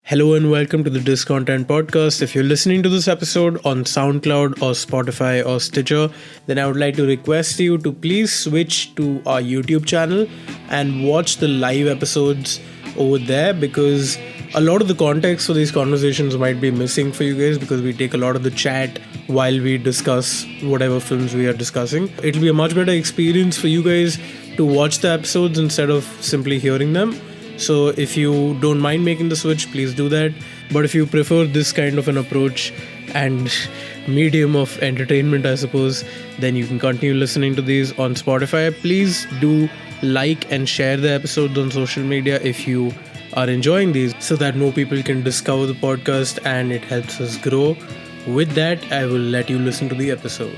Hello and welcome to the Discontent Podcast. If you're listening to this episode on SoundCloud or Spotify or Stitcher, then I would like to request you to please switch to our YouTube channel and watch the live episodes over there because a lot of the context for these conversations might be missing for you guys because we take a lot of the chat while we discuss whatever films we are discussing. It'll be a much better experience for you guys to watch the episodes instead of simply hearing them. So if you don't mind making the switch, please do that. But if you prefer this kind of an approach and medium of entertainment, I suppose, then you can continue listening to these on Spotify. Please do like and share the episodes on social media if you are enjoying these so that more people can discover the podcast and it helps us grow. With that, I will let you listen to the episode.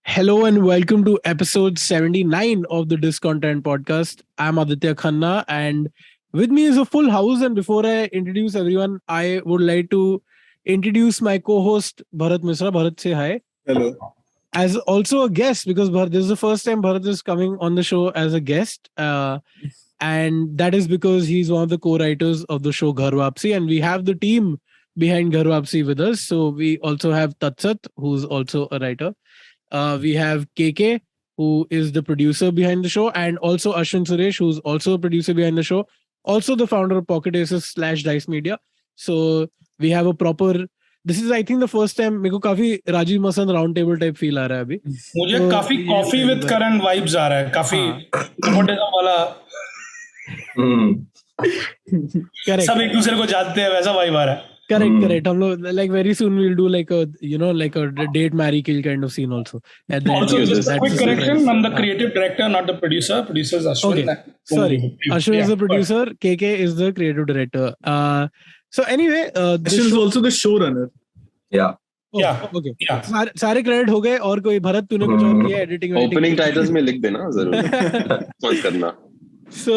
Hello and welcome to episode 79 of the Discontent Podcast. I'm Aditya Khanna and with me is a full house. And before I introduce everyone, I would like to introduce my co-host Bharat Misra. Bharat, say hi. Hello. As also a guest because this is the first time Bharat is coming on the show as a guest. And that is because he's one of the co-writers of the show Ghar Wapsi, and we have the team behind Ghar Wapsi with us. So we also have Tatsat, who's also a writer. We have KK, who is the producer behind the show, and also Ashwin Suresh, who's also a producer behind the show, also the founder of Pocket Aces / Dice Media. So we have a proper. This is, I think, the first time मेरे को काफी Rajeev Masand round table type feel आ रहा है अभी. मुझे काफी coffee with Karan vibes आ रहा है, काफी नेपोटिज्म वाला. सब एक दूसरे को जानते हैं वैसा वाइब आ रहा है. Correct. हम लोग like very soon we'll do like a date marry kill kind of scene also. Also, just a quick correction: I'm the creative director, not the producer. Producer is Ashwin. Okay. Sorry, Ashwin is the producer. KK is the creative director. So anyway, Ashwin is also the showrunner. Yeah. Okay. सारे credit हो गए और कोई भरत तूने कुछ और किया editing opening titles में लिख देना जरूर मत करना. So,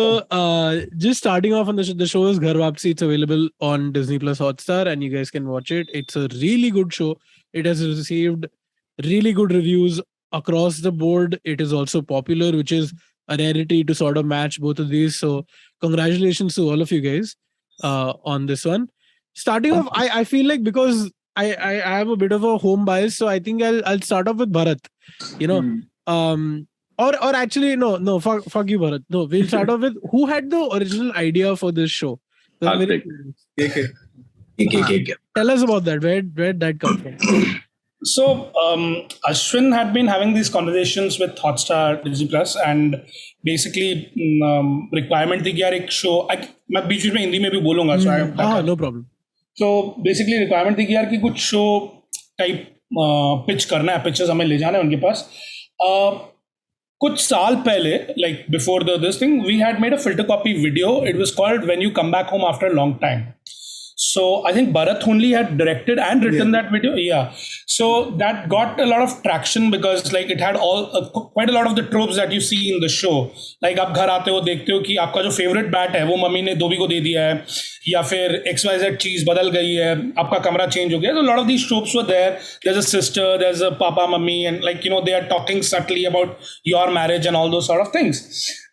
just starting off on the show is Ghar Wapsi. It's available on Disney Plus Hotstar, and you guys can watch it. It's a really good show. It has received really good reviews across the board. It is also popular, which is a rarity to sort of match both of these. So, congratulations to all of you guys on this one. Starting off, I feel like because I have a bit of a home bias, so I think I'll start off with Bharat. Or actually, no, fuck you, Bharat. No, we'll start off with who had the original idea for this show. KK. Tell us about that. Where did that come from? So, Ashwin had been having these conversations with Hotstar, Disney Plus, and basically requirement थी कि यार एक show. मैं बीच में हिंदी में भी बोलूँगा. No problem. So basically requirement थी कि यार कि कुछ show type pitch करना है, pitches हमें ले जाना है उनके पास. कुछ साल पहले, like before this thing, we had made a filter copy video. It was called When You Come Back Home After a Long Time. So I think Bharat only had directed and written that video. Yeah. So that got a lot of traction because like it had quite a lot of the tropes that you see in the show. Like आप घर आते हो देखते हो कि आपका जो favorite bat है वो मम्मी ने धोबी को दे दिया है या फिर XYZ चीज बदल गई है, आपका कमरा change हो गया. So a lot of these tropes were there. There's a sister, there's a papa, mummy, and like they are talking subtly about your marriage and all those sort of things.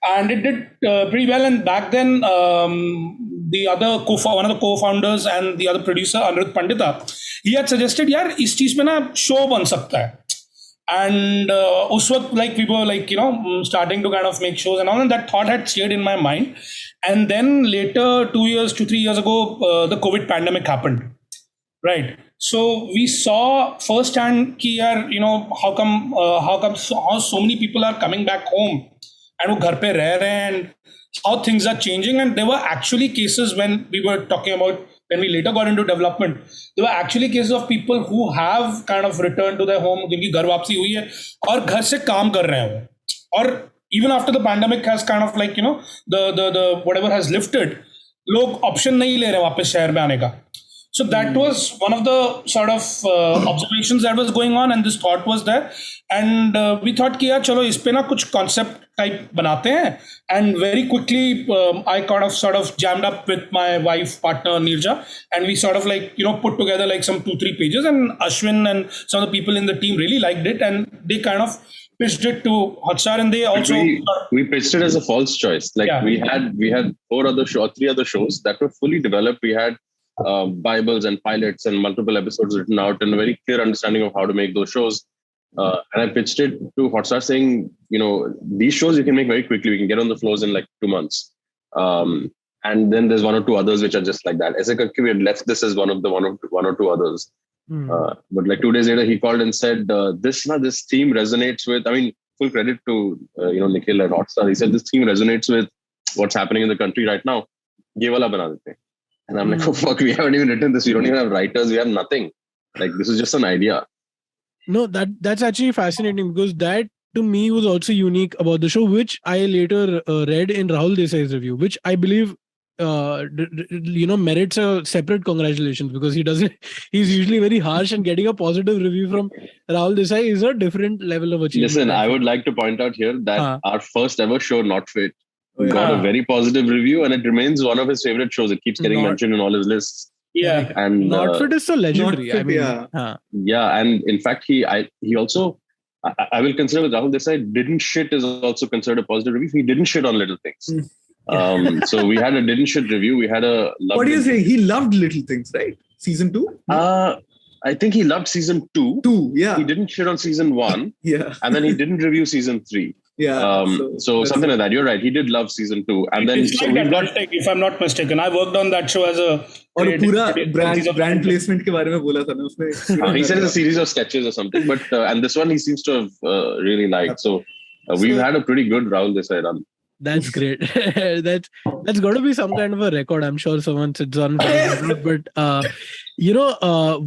And it did pretty well. And back then, one of the co-founders and the other producer, Anirudh Pandita, he had suggested, यार इस चीज में ना show बन सकता है. And उस वक्त like we were like starting to kind of make shows and all, and that thought had stayed in my mind. And then later, 2-3 years ago, the COVID pandemic happened, right? So we saw firsthand कि यार how come so many people are coming back home and वो घर पे रह रहे हैं and how things are changing. And there were actually cases when we were talking about, when we later got into development, there were actually cases of people who have kind of returned to their home जिनकी घर वापसी हुई है और घर से काम कर रहे हैं. और even after the pandemic has kind of like the whatever has lifted, लोग option नहीं ले रहे वापस शहर में आने का. So that was one of the sort of observations that was going on, and this thought was there. And we thought कि यार चलो इस पे ना कुछ concept type बनाते हैं. And very quickly I sort of jammed up with my wife, partner Nirja, and we sort of like, you know, put together like some 2-3 pages, and Ashwin and some of the people in the team really liked it, and they kind of pitched it to Hotstar, and they also we pitched it as a false choice. Like we had 3 other shows that were fully developed. We had Bibles and pilots and multiple episodes written out and a very clear understanding of how to make those shows. And I pitched it to Hotstar saying, you know, these shows you can make very quickly. We can get on the floors in like 2 months. And then there's 1 or 2 others which are just like that. As we had left this as one or two others. But like 2 days later, he called and said, this theme resonates with, I mean, full credit to, Nikhil and Hotstar. He said, this theme resonates with what's happening in the country right now. Ye wala bana dete. And I'm like, oh fuck, we haven't even written this. We don't even have writers. We have nothing. Like, this is just an idea. No, that's actually fascinating, because that to me was also unique about the show, which I later read in Rahul Desai's review, which I believe merits a separate congratulations, because he's usually very harsh, and getting a positive review from Rahul Desai is a different level of achievement. Listen, I would like to point out here that our first ever show, Not Fit, got a very positive review, and it remains one of his favorite shows. It keeps getting mentioned in all his lists. Yeah, and Not Fit is so legendary. Fit, and in fact, he also, I will consider with Rahul Desai, didn't shit is also considered a positive review. He didn't shit on Little Things. So we had a didn't shit review. We had a. What do you say? He loved Little Things, right? Season 2. I think he loved season 2. Yeah. He didn't shit on season 1. Yeah. And then he didn't review season 3. Yeah. So something like that. You're right. He did love season 2. And then it's like that Hashtag, if I'm not mistaken. I worked on that show as a. और पूरा brand placement के बारे में बोला था ना उसमें. He said it's a series of sketches or something, but and this one he seems to have really liked. So we've had a pretty good Rahul Desai run. That's great. that's got to be some kind of a record. I'm sure someone sits on. But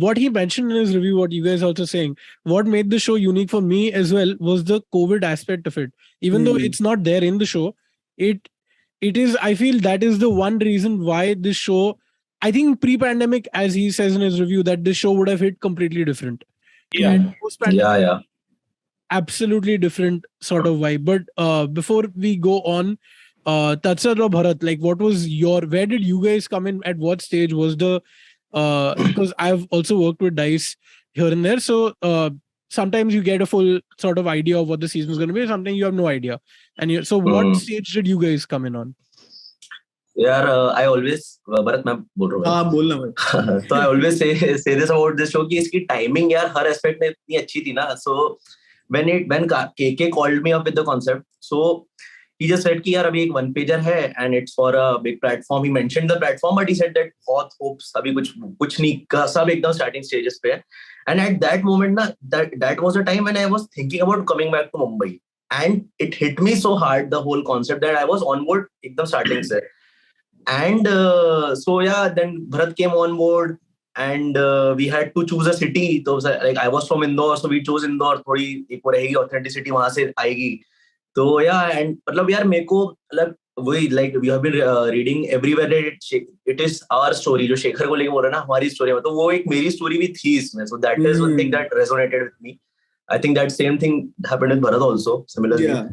what he mentioned in his review, what you guys also saying, what made the show unique for me as well was the COVID aspect of it. Even though it's not there in the show, it is. I feel that is the one reason why this show. I think pre-pandemic, as he says in his review, that this show would have hit completely different. Yeah. Post-pandemic, absolutely different sort of vibe. But before we go on, Tatsar or Bharat, like where did you guys come in? At what stage was because I've also worked with DICE here and there. So sometimes you get a full sort of idea of what the season is going to be. Sometimes you have no idea. And so what stage did you guys come in on? यार I always Bharat मैं बोल रहा हूँ हाँ बोलना भाई तो I always say this about this show कि इसकी timing यार हर aspect में इतनी अच्छी थी ना. So when KK called me up with the concept, so he just said कि यार अभी एक 1-pager है and it's for a big platform. He mentioned the platform, but he said that बहुत hopes अभी कुछ नहीं का सब एकदम starting stages पे है. And at that moment ना that was a time when I was thinking about coming back to Mumbai, and it hit me so hard, the whole concept, that I was on board एकदम starting से. And so then Bharat came on board, and we had to choose a city. So like I was from Indore, so we chose Indore. थोड़ी एक वो रहेगी authenticity वहाँ से आएगी. तो and मतलब यार मेरे को मतलब वही like we have been reading everywhere that it is our story जो शेखर को लेके बोल रहा है ना हमारी story में, तो वो एक मेरी story भी थी इसमें. So that is one thing that resonated with me. I think that same thing happened with Bharat also similarly. Yeah.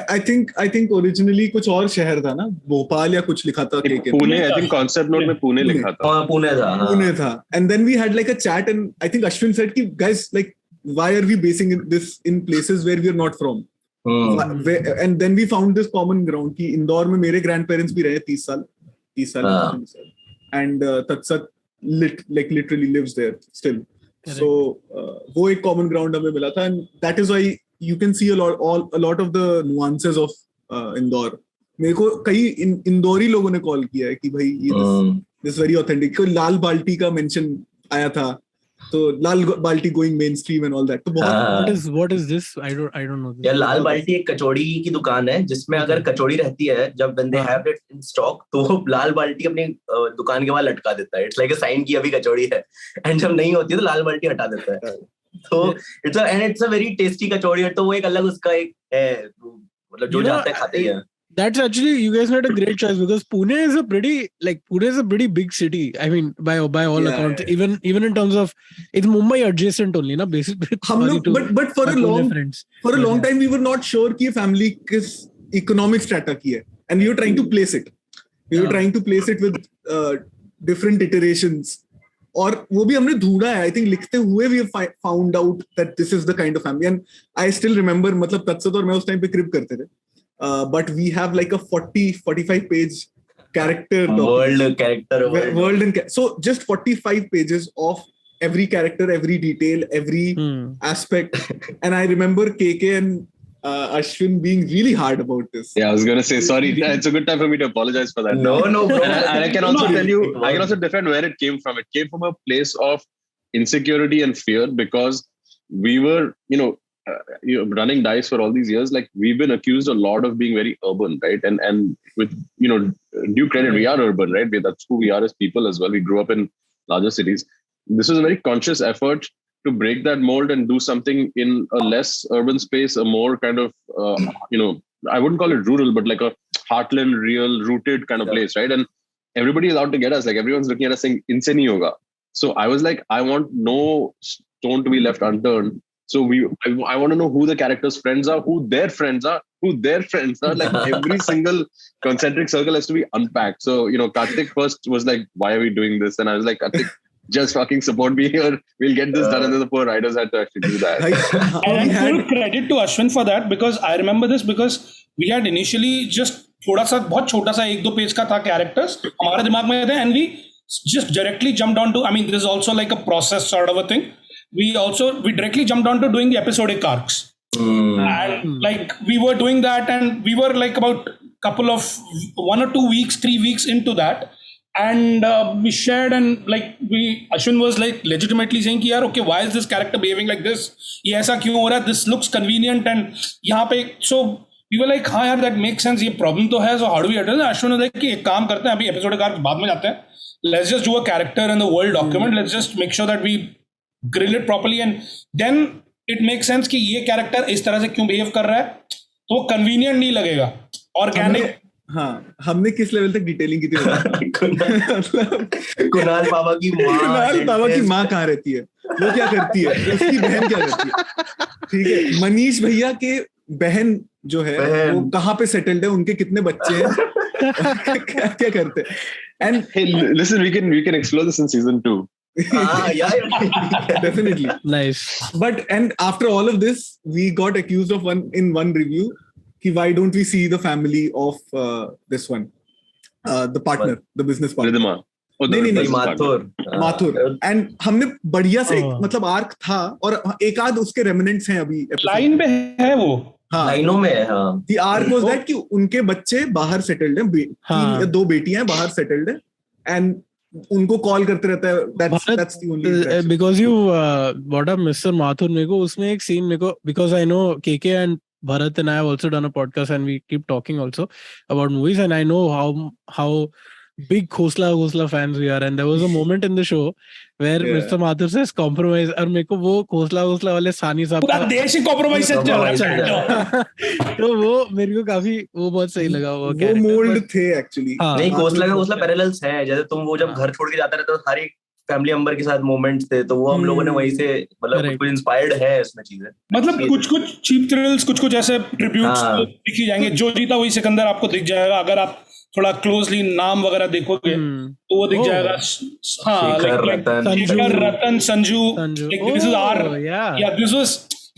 I think originally कुछ और शहर था ना, भोपाल या कुछ लिखा था Pune. I think concept note में पुणे लिखा था. पुणे था. And then we had like a chat, and I think Ashwin said कि guys, like why are we basing this in places where we are not from? And then we found this common ground कि इंदौर में मेरे grandparents भी रहे 30 साल and Tatsat literally lives there still. So वो एक common ground हमें मिला था, and that is why you can see a lot of the nuances of Indore. मेरे को कई इंदौरी लोगों ने कॉल किया है कि भाई ये this very authentic. कोई लाल बाल्टी का mention आया था, तो लाल बाल्टी going mainstream and all that. तो बहुत what is this? I don't know this. यार लाल बाल्टी एक कचौड़ी की दुकान है जिसमें अगर कचौड़ी रहती है जब when they have it in stock, तो लाल बाल्टी अपनी दुकान के बाहर लटका देता है. It's like a sign कि अभी कचौड़ी है, and जब नहीं होती है तो लाल बाल्टी हटा देता है. तो it's a very tasty कचौड़ी है. तो वो एक अलग उसका एक है, मतलब जो जाते हैं खाते हैं. That's actually, you guys made a great choice because Pune is a pretty big city. I mean, by all accounts, even in terms of it's Mumbai adjacent only, na basically. But for a long time we were not sure कि family किस economic strata की है, and we were trying to place it. We were trying to place it with different iterations. और वो भी हमने ढूंढा है. I think लिखते हुए we found out that this is the kind of family. And I still remember, मतलब तत्सत और मैं उस time पे crib करते थे. But we have like a 40-45 page character so just 45 pages of every character, every detail, every aspect. And I remember KK and Ashwin being really hard about this. Yeah, I was gonna say sorry. It's a good time for me to apologize for that. No, bro. And I can also tell you, I can also defend where it came from. It came from a place of insecurity and fear because we were, running DICE for all these years. Like we've been accused a lot of being very urban, right? And with due credit, we are urban, right? That's who we are as people as well. We grew up in larger cities. This was a very conscious effort to break that mold and do something in a less urban space, a more kind of, I wouldn't call it rural, but like a heartland, real, rooted kind of place, right? And everybody is out to get us. Like everyone's looking at us saying, "Inse nahi hoga." So I was like, I want no stone to be left unturned. So I want to know who the characters' friends are, who their friends are, Like every single concentric circle has to be unpacked. So, Karthik first was like, why are we doing this? And I was like, Karthik, just fucking support me here. We'll get this done. And then the poor writers had to actually do that. And full credit to Ashwin for that because I remember this because we had initially just बहुत छोटा सा 1-2 page का था characters हमारे दिमाग में थे and we just directly jumped on to, I mean, this is also like a process sort of a thing. We directly jumped on to doing the episodic arcs. And like we were doing that and we were like about 1 or 2 weeks, 3 weeks into that. And we shared and like Ashwin was like legitimately saying कि यार okay, why is this character behaving like this? ये ऐसा क्यों हो रहा है? This looks convenient and यहाँ पे so we were like हाँ यार that makes sense, ये problem तो है, so how do we address it? Ashwin was like कि एक काम करते हैं, अभी episodic arc बाद में जाते हैं. Let's just do a character in the world document. Let's just make sure that we grill it properly and then it makes sense कि ये character इस तरह से क्यों behave कर रहा है, तो convenient नहीं लगेगा. Organic. हाँ, हमने किस लेवल तक डिटेलिंग की थी? कुणाल बाबा की माँ कहाँ रहती है, वो क्या करती है, उसकी बहन क्या करती है, ठीक है, मनीष भैया के बहन जो है वो कहाँ पे सेटल्ड है, उनके कितने बच्चे हैं, क्या करते हैं. And hey, listen, we can explore this in season 2. Yeah, definitely. Nice. But and after all of this, we got accused of one review. Why don't we see the family of this one, the partner, the business partner? Ridhima. नहीं Mathur. And हमने बढ़िया से मतलब arc था और एक आध उसके रेमिनेंट्स हैं अभी लाइन पे है वो. हाँ, लाइनों में है. हाँ. The arc was that कि उनके बच्चे बाहर सेटल्ड हैं, 3 या 2 बेटियां बाहर सेटल्ड हैं and उनको कॉल करते रहता है. That's the only because you brought up Mr. Mathur. मेरे को उसमें एक scene मेरे को, because I know KK and Bharat and I have also done a podcast and we keep talking also about movies and I know how big Khosla fans we are, and there was a moment in the show where Mr. Mathur says compromise और मेरे को वो Khosla वाले सानी साहब पूरा देश ही compromise से चल रहा है. तो वो मेरे को काफी वो बहुत सही लगा वो मोल्ड थे एक्चुअली. नहीं, Khosla पैरेलल्स है. जैसे तुम वो जब घर छोड़ के जाता रहता तो हर एक फैमिली मेंबर के साथ मोमेंट्स थे, तो वो हम लोगों ने वहीं से मतलब कुछ इंस्पायर्ड है इसमें चीजें. मतलब कुछ चीप थ्रिल्स, कुछ ऐसे ट्रिब्यूट्स दिखी जाएंगे. जो जीता वही सिकंदर आपको दिख जाएगा अगर आप थोड़ा क्लोजली नाम वगैरह देखोगे तो वो दिख जाएगा. हाँ, शेखर, रतन, Sanju. This is our, yeah, this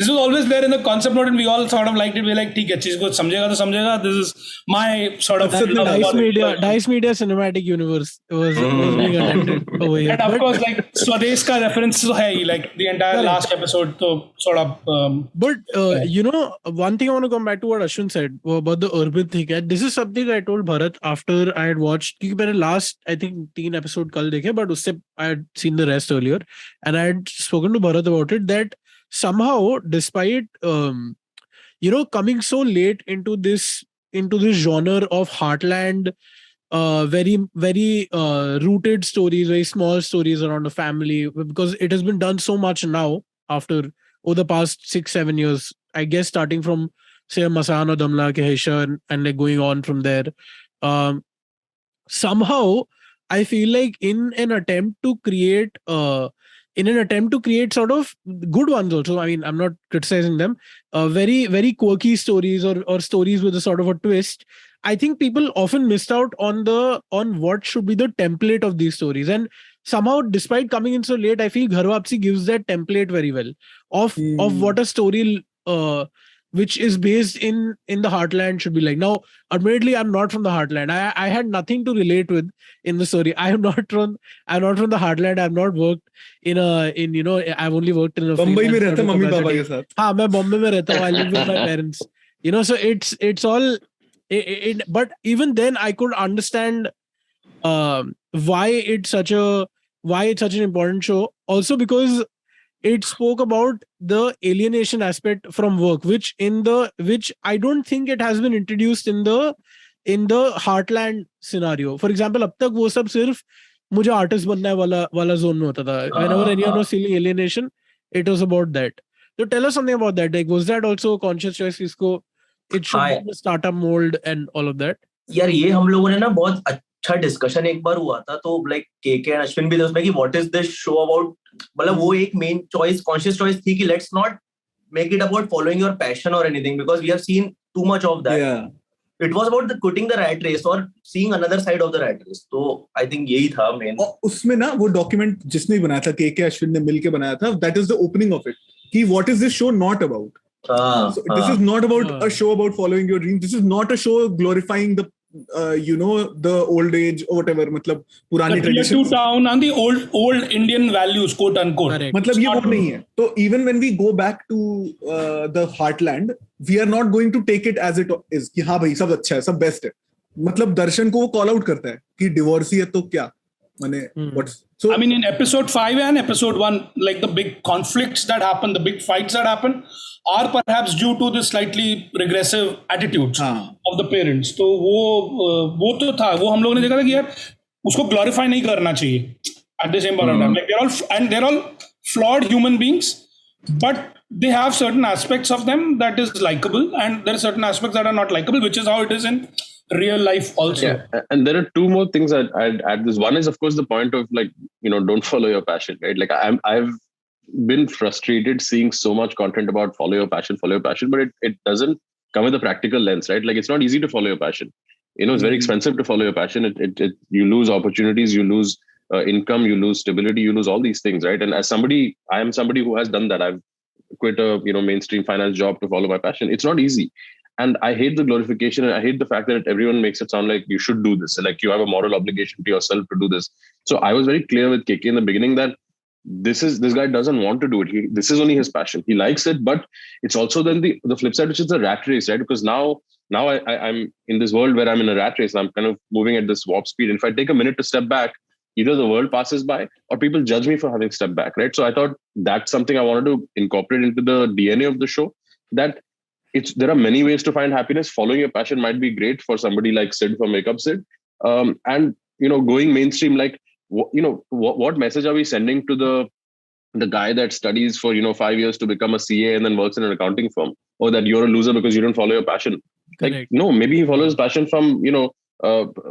was always there in the concept note and we all sort of liked it. We like, ठीक है, चीज को समझेगा तो समझेगा. This is my sort of Dice Media cinematic universe was being attempted over here. And of course, like Swadesh का reference तो है ही, like the entire last episode तो sort of. But one thing I want to come back to what Ashwin said about the urban thing. And this is something I told Bharat after I had watched. क्योंकि मैंने last I think 3 episode कल देखे, but उससे I had seen the rest earlier and I had spoken to Bharat about it that somehow, despite coming so late into this genre of heartland, very very rooted stories, very small stories around a family, because it has been done so much now after the past 6-7 years, I guess, starting from say a Masan or Damla ke Haisha and like going on from there. Somehow I feel like in an attempt to create sort of good ones also, I mean, I'm not criticizing them, very very quirky stories or stories with a sort of a twist. I think people often missed out on what should be the template of these stories, and somehow, despite coming in so late, I feel Ghar Wapsi gives that template very well of what a story which is based in the heartland should be like. Now, admittedly, I'm not from the heartland. I had nothing to relate with in the story. I'm not from the heartland. I've not worked in I've only worked in a Mumbai में रहता mummy papa के साथ. हाँ, मैं बॉम्बे में रहता हूँ. I live with my parents. So it's all. But even then, I could understand why it's such an important show. Also because it spoke about the alienation aspect from work, which I don't think it has been introduced in the heartland scenario. For example, अब तक वो सब सिर्फ मुझे artist बनना है वाला zone में होता था. Whenever anyone was feeling alienation, it was about that. So tell us something about that. Like, was that also a conscious choice? इसको it should be the startup mold and all of that. यार ये हम लोगों ने ना बहुत अच्छा discussion एक बार हुआ था, तो लाइक केके एंड अश्विन भी थे उसमें कि what is this show about. मतलब वो एक मेन चॉइस, कॉन्शियस चॉइस थी कि let's not make it about following your passion और anything, because we have seen too much of that. It was about the quitting the rat race और seeing another side of the rat race. तो I think यही था main. उसमें ना वो document जिसने बनाया था, केके अश्विन ने मिलके बनाया था, that is the opening of it कि what is this show not about. So this is not about a show about following your dreams. This is not a show glorifying the the old age or whatever. मतलब पुरानी traditions. To town and the old Indian values, quote unquote. मतलब ये वो नहीं है. तो even when we go back to the heartland, we are not going to take it as it is कि हाँ भाई सब अच्छा है, सब बेस्ट है. मतलब दर्शन को वो कॉल आउट करता है कि डिवोर्सी है तो क्या माने what's so. I mean, in episode 5 and episode 1, like the big conflicts that happen, the big fights that happen, are perhaps due to the slightly regressive attitudes of the parents. तो वो तो था, वो हम लोगों ने देखा था कि यार उसको glorify नहीं करना चाहिए at the same point of time. Like they're all flawed human beings, but they have certain aspects of them that is likable, and there are certain aspects that are not likable, which is how it is in real life also. Yeah, and there are two more things I'd add. This one is, of course, the point of like, don't follow your passion, right? Like I've been frustrated seeing so much content about follow your passion, but it doesn't come with a practical lens, right? Like it's not easy to follow your passion. It's very expensive to follow your passion. You lose opportunities, you lose income, you lose stability, you lose all these things, right? And I am somebody who has done that. I've quit a mainstream finance job to follow my passion. It's not easy. And I hate the glorification, and I hate the fact that everyone makes it sound like you should do this, like you have a moral obligation to yourself to do this. So I was very clear with KK in the beginning that this guy doesn't want to do it. This is only his passion. He likes it, but it's also then the flip side, which is the rat race, right? Because now I'm in this world where I'm in a rat race, and I'm kind of moving at this warp speed. And if I take a minute to step back, either the world passes by or people judge me for having stepped back, right? So I thought that's something I wanted to incorporate into the DNA of the show, that there are many ways to find happiness. Following your passion might be great for somebody like Sid from Makeup Sid. And, going mainstream, like, what message are we sending to the guy that studies for, 5 years to become a CA and then works in an accounting firm? Or that you're a loser because you don't follow your passion. Correct. Like, no, maybe he follows passion from,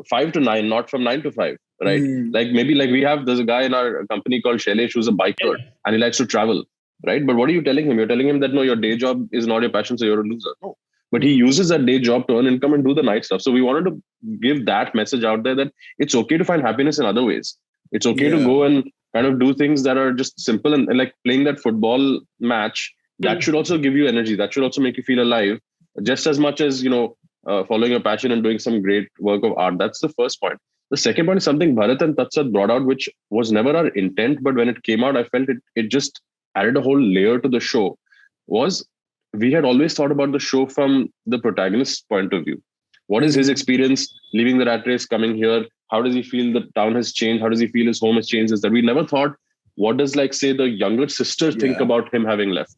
5 to 9, not from 9 to 5, right? Like maybe there's a guy in our company called Shailesh who's a biker and he likes to travel. Right? But what are you telling him? You're telling him that, no, your day job is not your passion, so you're a loser. No. But he uses that day job to earn income and do the night stuff. So we wanted to give that message out there that it's okay to find happiness in other ways. It's okay to go and kind of do things that are just simple and like playing that football match. That should also give you energy. That should also make you feel alive just as much as, following your passion and doing some great work of art. That's the first point. The second point is something Bharat and Tatsat brought out, which was never our intent. But when it came out, I felt it just added a whole layer to the show. Was we had always thought about the show from the protagonist's point of view. What is his experience leaving the rat race, coming here? How does he feel the town has changed? How does he feel his home has changed? Is that we never thought, what does like say the younger sister think about him having left,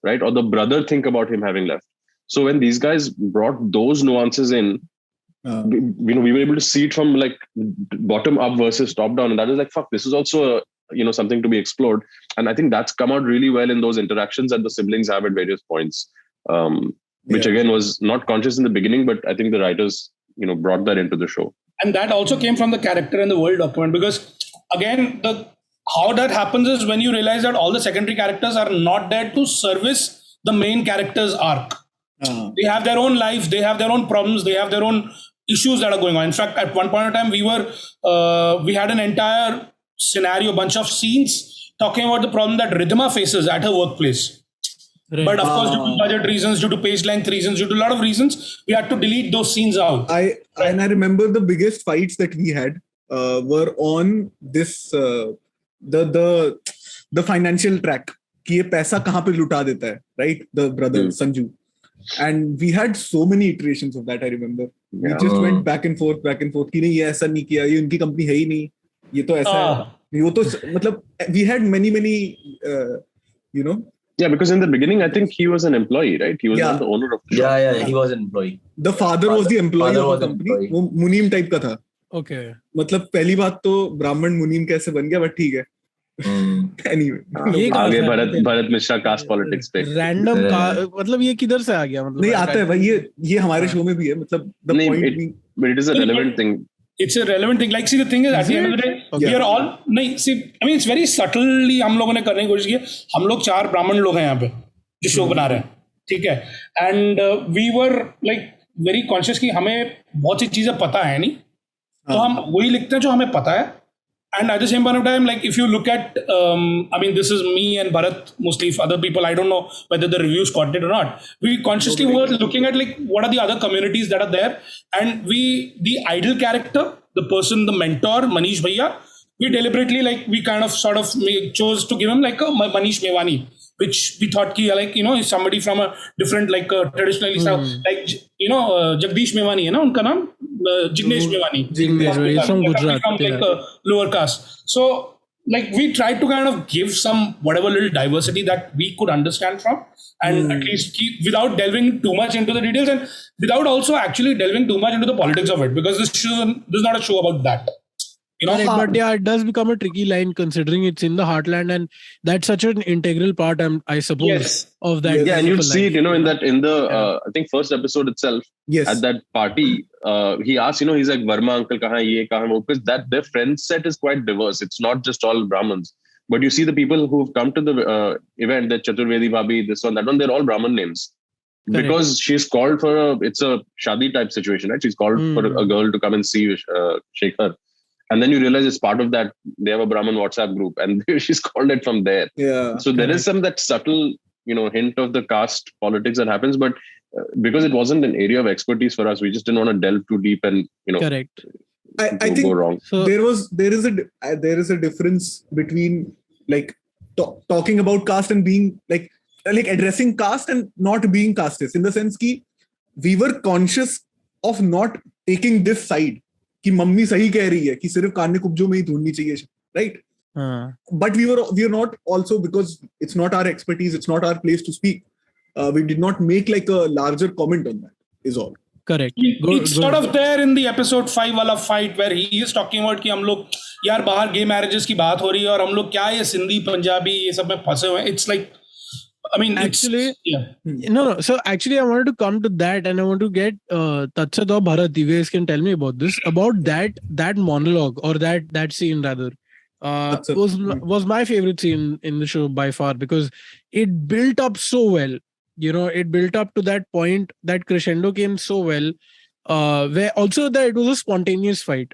right? Or the brother think about him having left. So when these guys brought those nuances in, we were able to see it from like bottom up versus top down, and that is like, fuck, this is also something to be explored. And I think that's come out really well in those interactions that the siblings have at various points. which again was not conscious in the beginning, but I think the writers, brought that into the show. And that also came from the character in the world document, because again, how that happens is when you realize that all the secondary characters are not there to service the main character's arc. They have their own lives, they have their own problems, they have their own issues that are going on. In fact, at one point in time, we had an entire scenario, bunch of scenes talking about the problem that Ridhima faces at her workplace. Right. But of course, due to budget reasons, due to page length reasons, due to a lot of reasons, we had to delete those scenes out. I remember the biggest fights that we had were on this the financial track. कि ये पैसा कहाँ पे लुटा देता है, right? The brother Sanju, and we had so many iterations of that. I remember we just went back and forth कि नहीं ये ऐसा नहीं किया, ये उनकी कंपनी है ही नहीं, ये तो ऐसा है, वो तो मतलब we had many Yeah, because in the beginning, I think he was an employee, right? He was not the owner of the shop. Yeah, he was an employee. The father was the employee of the company. वो मुनीम type का था. Okay. मतलब पहली बात तो ब्राह्मण मुनीम कैसे बन गया, बट ठीक है. Anyway. आगे भरत मिश्रा कास्ट पॉलिटिक्स पे. Random मतलब ये किधर से आ गया, मतलब नहीं आता है भाई, ये हमारे शो में भी है, मतलब the point being, but it is a relevant thing. It's a relevant thing. Like, see, the thing is, at the end of the day, we are all... it's very subtly हम लोगों ने करने की कोशिश की. हम लोग 4 ब्राह्मण लोग हैं यहाँ पे जो शो बना रहे हैं, ठीक है. And we were like very conscious कि हमें बहुत सी चीजें पता है नहीं, तो हम वही लिखते हैं जो हमें पता है. And at the same point of time, like, if you look at, this is me and Bharat, mostly. If other people, I don't know whether the reviews caught it or not. We consciously were looking at, like, what are the other communities that are there. And the idol character, the person, the mentor, Manish Bhaiya, we deliberately, like, we kind of sort of chose to give him, like, a Manish Mewani, which we thought, like, is somebody from a different, like, traditionally, like, Jagdish Mewani, hai na, unka naam? Jignesh Mewani. From Gujarat. From like a lower caste. So, like, we tried to kind of give some whatever little diversity that we could understand from, and at least keep, without delving too much into the details, and without also actually delving too much into the politics of it, because this is not a show about that. But yeah, it does become a tricky line considering it's in the heartland, and that's such an integral part, I suppose, of that. Yeah, and you'll see it, in the I think first episode itself. Yes. At that party, he asked, he's like, Varma uncle kahan ye kahan wo, because that their friend set is quite diverse. It's not just all Brahmins, but you see the people who've come to the event, the Chaturvedi Bhabhi, this one, that one, they're all Brahmin names. Correct. Because she's called it's a shadi type situation, right? She's called for a girl to come and see Shekhar. And then you realize it's part of that. They have a Brahmin WhatsApp group, and she's called it from there. Yeah. So there is some that subtle, hint of the caste politics that happens, but because it wasn't an area of expertise for us, we just didn't want to delve too deep and Correct. I think go wrong. So there is a difference between like talking about caste and being like addressing caste and not being casteist, in the sense that we were conscious of not taking this side. कि mummy सही कह रही है कि सिर्फ Kanye कुब्जों में ही ढूंढनी चाहिए, right? But we are not also, because it's not our expertise, it's not our place to speak. We did not make like a larger comment on that. Is all. Correct. It's sort of there in the episode 5 वाला fight where he is talking about कि हम लोग यार बाहर gay marriages की बात हो रही है और हम लोग क्या ये सिंधी पंजाबी ये सब में फंसे हुए हैं. It's like, actually, no. So actually, I wanted to come to that, and I want to get Tatsat or Bharat. You guys can tell me about this, about that monologue, or that scene rather. Was my favorite scene in the show by far, because it built up so well. It built up to that point, that crescendo came so well. Where also that it was a spontaneous fight,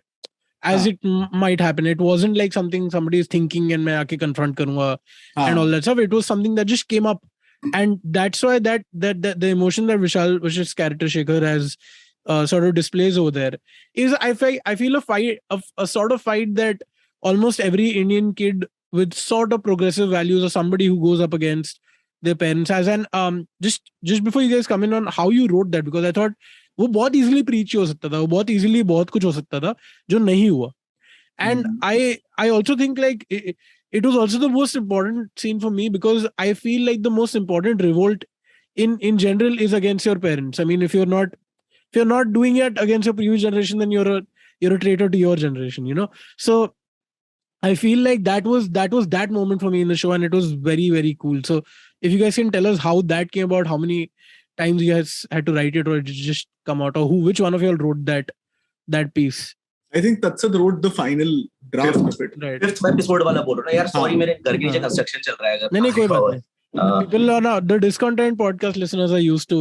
as it might happen. It wasn't like something somebody is thinking and मैं आके confront करूँगा and all that stuff. It was something that just came up, and that's why that the emotion that Vish's character Shekhar has sort of displays over there is I feel a sort of fight that almost every Indian kid with sort of progressive values or somebody who goes up against their parents has. And just before you guys come in on how you wrote that, because I thought वो बहुत easily preach हो सकता था, वो बहुत easily बहुत कुछ हो सकता था जो नहीं हुआ. And I also think like it was also the most important scene for me, because I feel like the most important revolt in general is against your parents. I mean, if you're not doing it against your previous generation, then you're a traitor to your generation, So I feel like that was that moment for me in the show, and it was very, very cool. So if you guys can tell us how that came about, how many times you guys had to write it, or it just come out, or which one of you all wrote that piece? I think Tatsad wrote the final draft of it. Right. 5th episode वाला बोल रहा हूँ यार, sorry मेरे घर के नीचे हाँ. कंस्ट्रक्शन चल रहा है अगर नहीं कोई बात नहीं. हाँ. People on the Discontent podcast listeners are used to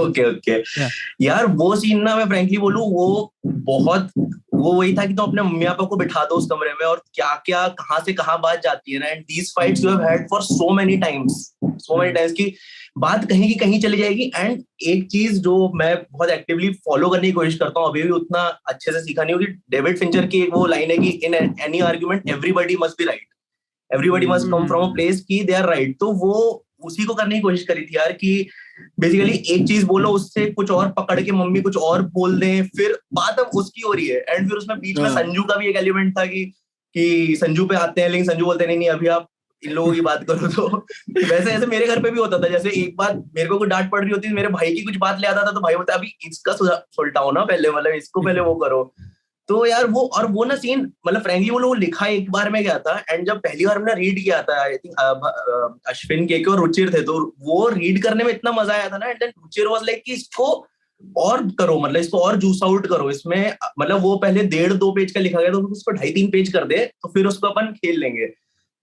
okay. Yeah. यार वो सीन ना, मैं frankly बोलूं, वो बहुत वो वही था कि तो अपने मम्मी पापा को बिठा दो उस कमरे में और क्या क्या कहाँ से कहाँ बात जाती है ना. And these fights you have had for so many times की बात कहीं की कहीं चली जाएगी. एंड एक चीज जो मैं बहुत एक्टिवली फॉलो करने की कोशिश करता हूँ, अभी भी उतना अच्छे से सीखा नहीं हूँ, कि डेविड फिंचर की एक वो लाइन है कि in any argument everybody must be right, everybody must come from a place की दे आर राइट. तो वो उसी को करने की कोशिश करी थी यार, कि बेसिकली एक चीज बोलो, उससे कुछ और पकड़ के मम्मी कुछ और बोल दें, फिर बात अब उसकी हो रही है. एंड फिर उसमें बीच में संजू का भी एक एलिमेंट था कि संजू पे आते हैं, लेकिन संजू बोलते नहीं अभी आप इन लोगों की बात करो. तो वैसे ऐसे मेरे घर पे भी होता था, जैसे एक बार मेरे को कुछ डांट पड़ रही होती, मेरे भाई की कुछ बात ले आता था, तो भाई बोलता अभी इसका सुलटाओ ना पहले, मतलब इसको पहले वो करो. तो यार वो ना सीन, मतलब फ्रेंकली वो लिखा एक बार में गया था. एंड जब पहली बार मैंने रीड किया था, आई थिंक अश्विन के और रुचिर थे, तो वो रीड करने में इतना मजा आया था ना. And then Ruchir was like कि इसको और करो, मतलब इसको और जूस आउट करो इसमें, मतलब वो पहले 1.5-2 पेज का लिखा गया, तो उसको 2.5-3 पेज कर दे, तो फिर उसको अपन खेल लेंगे.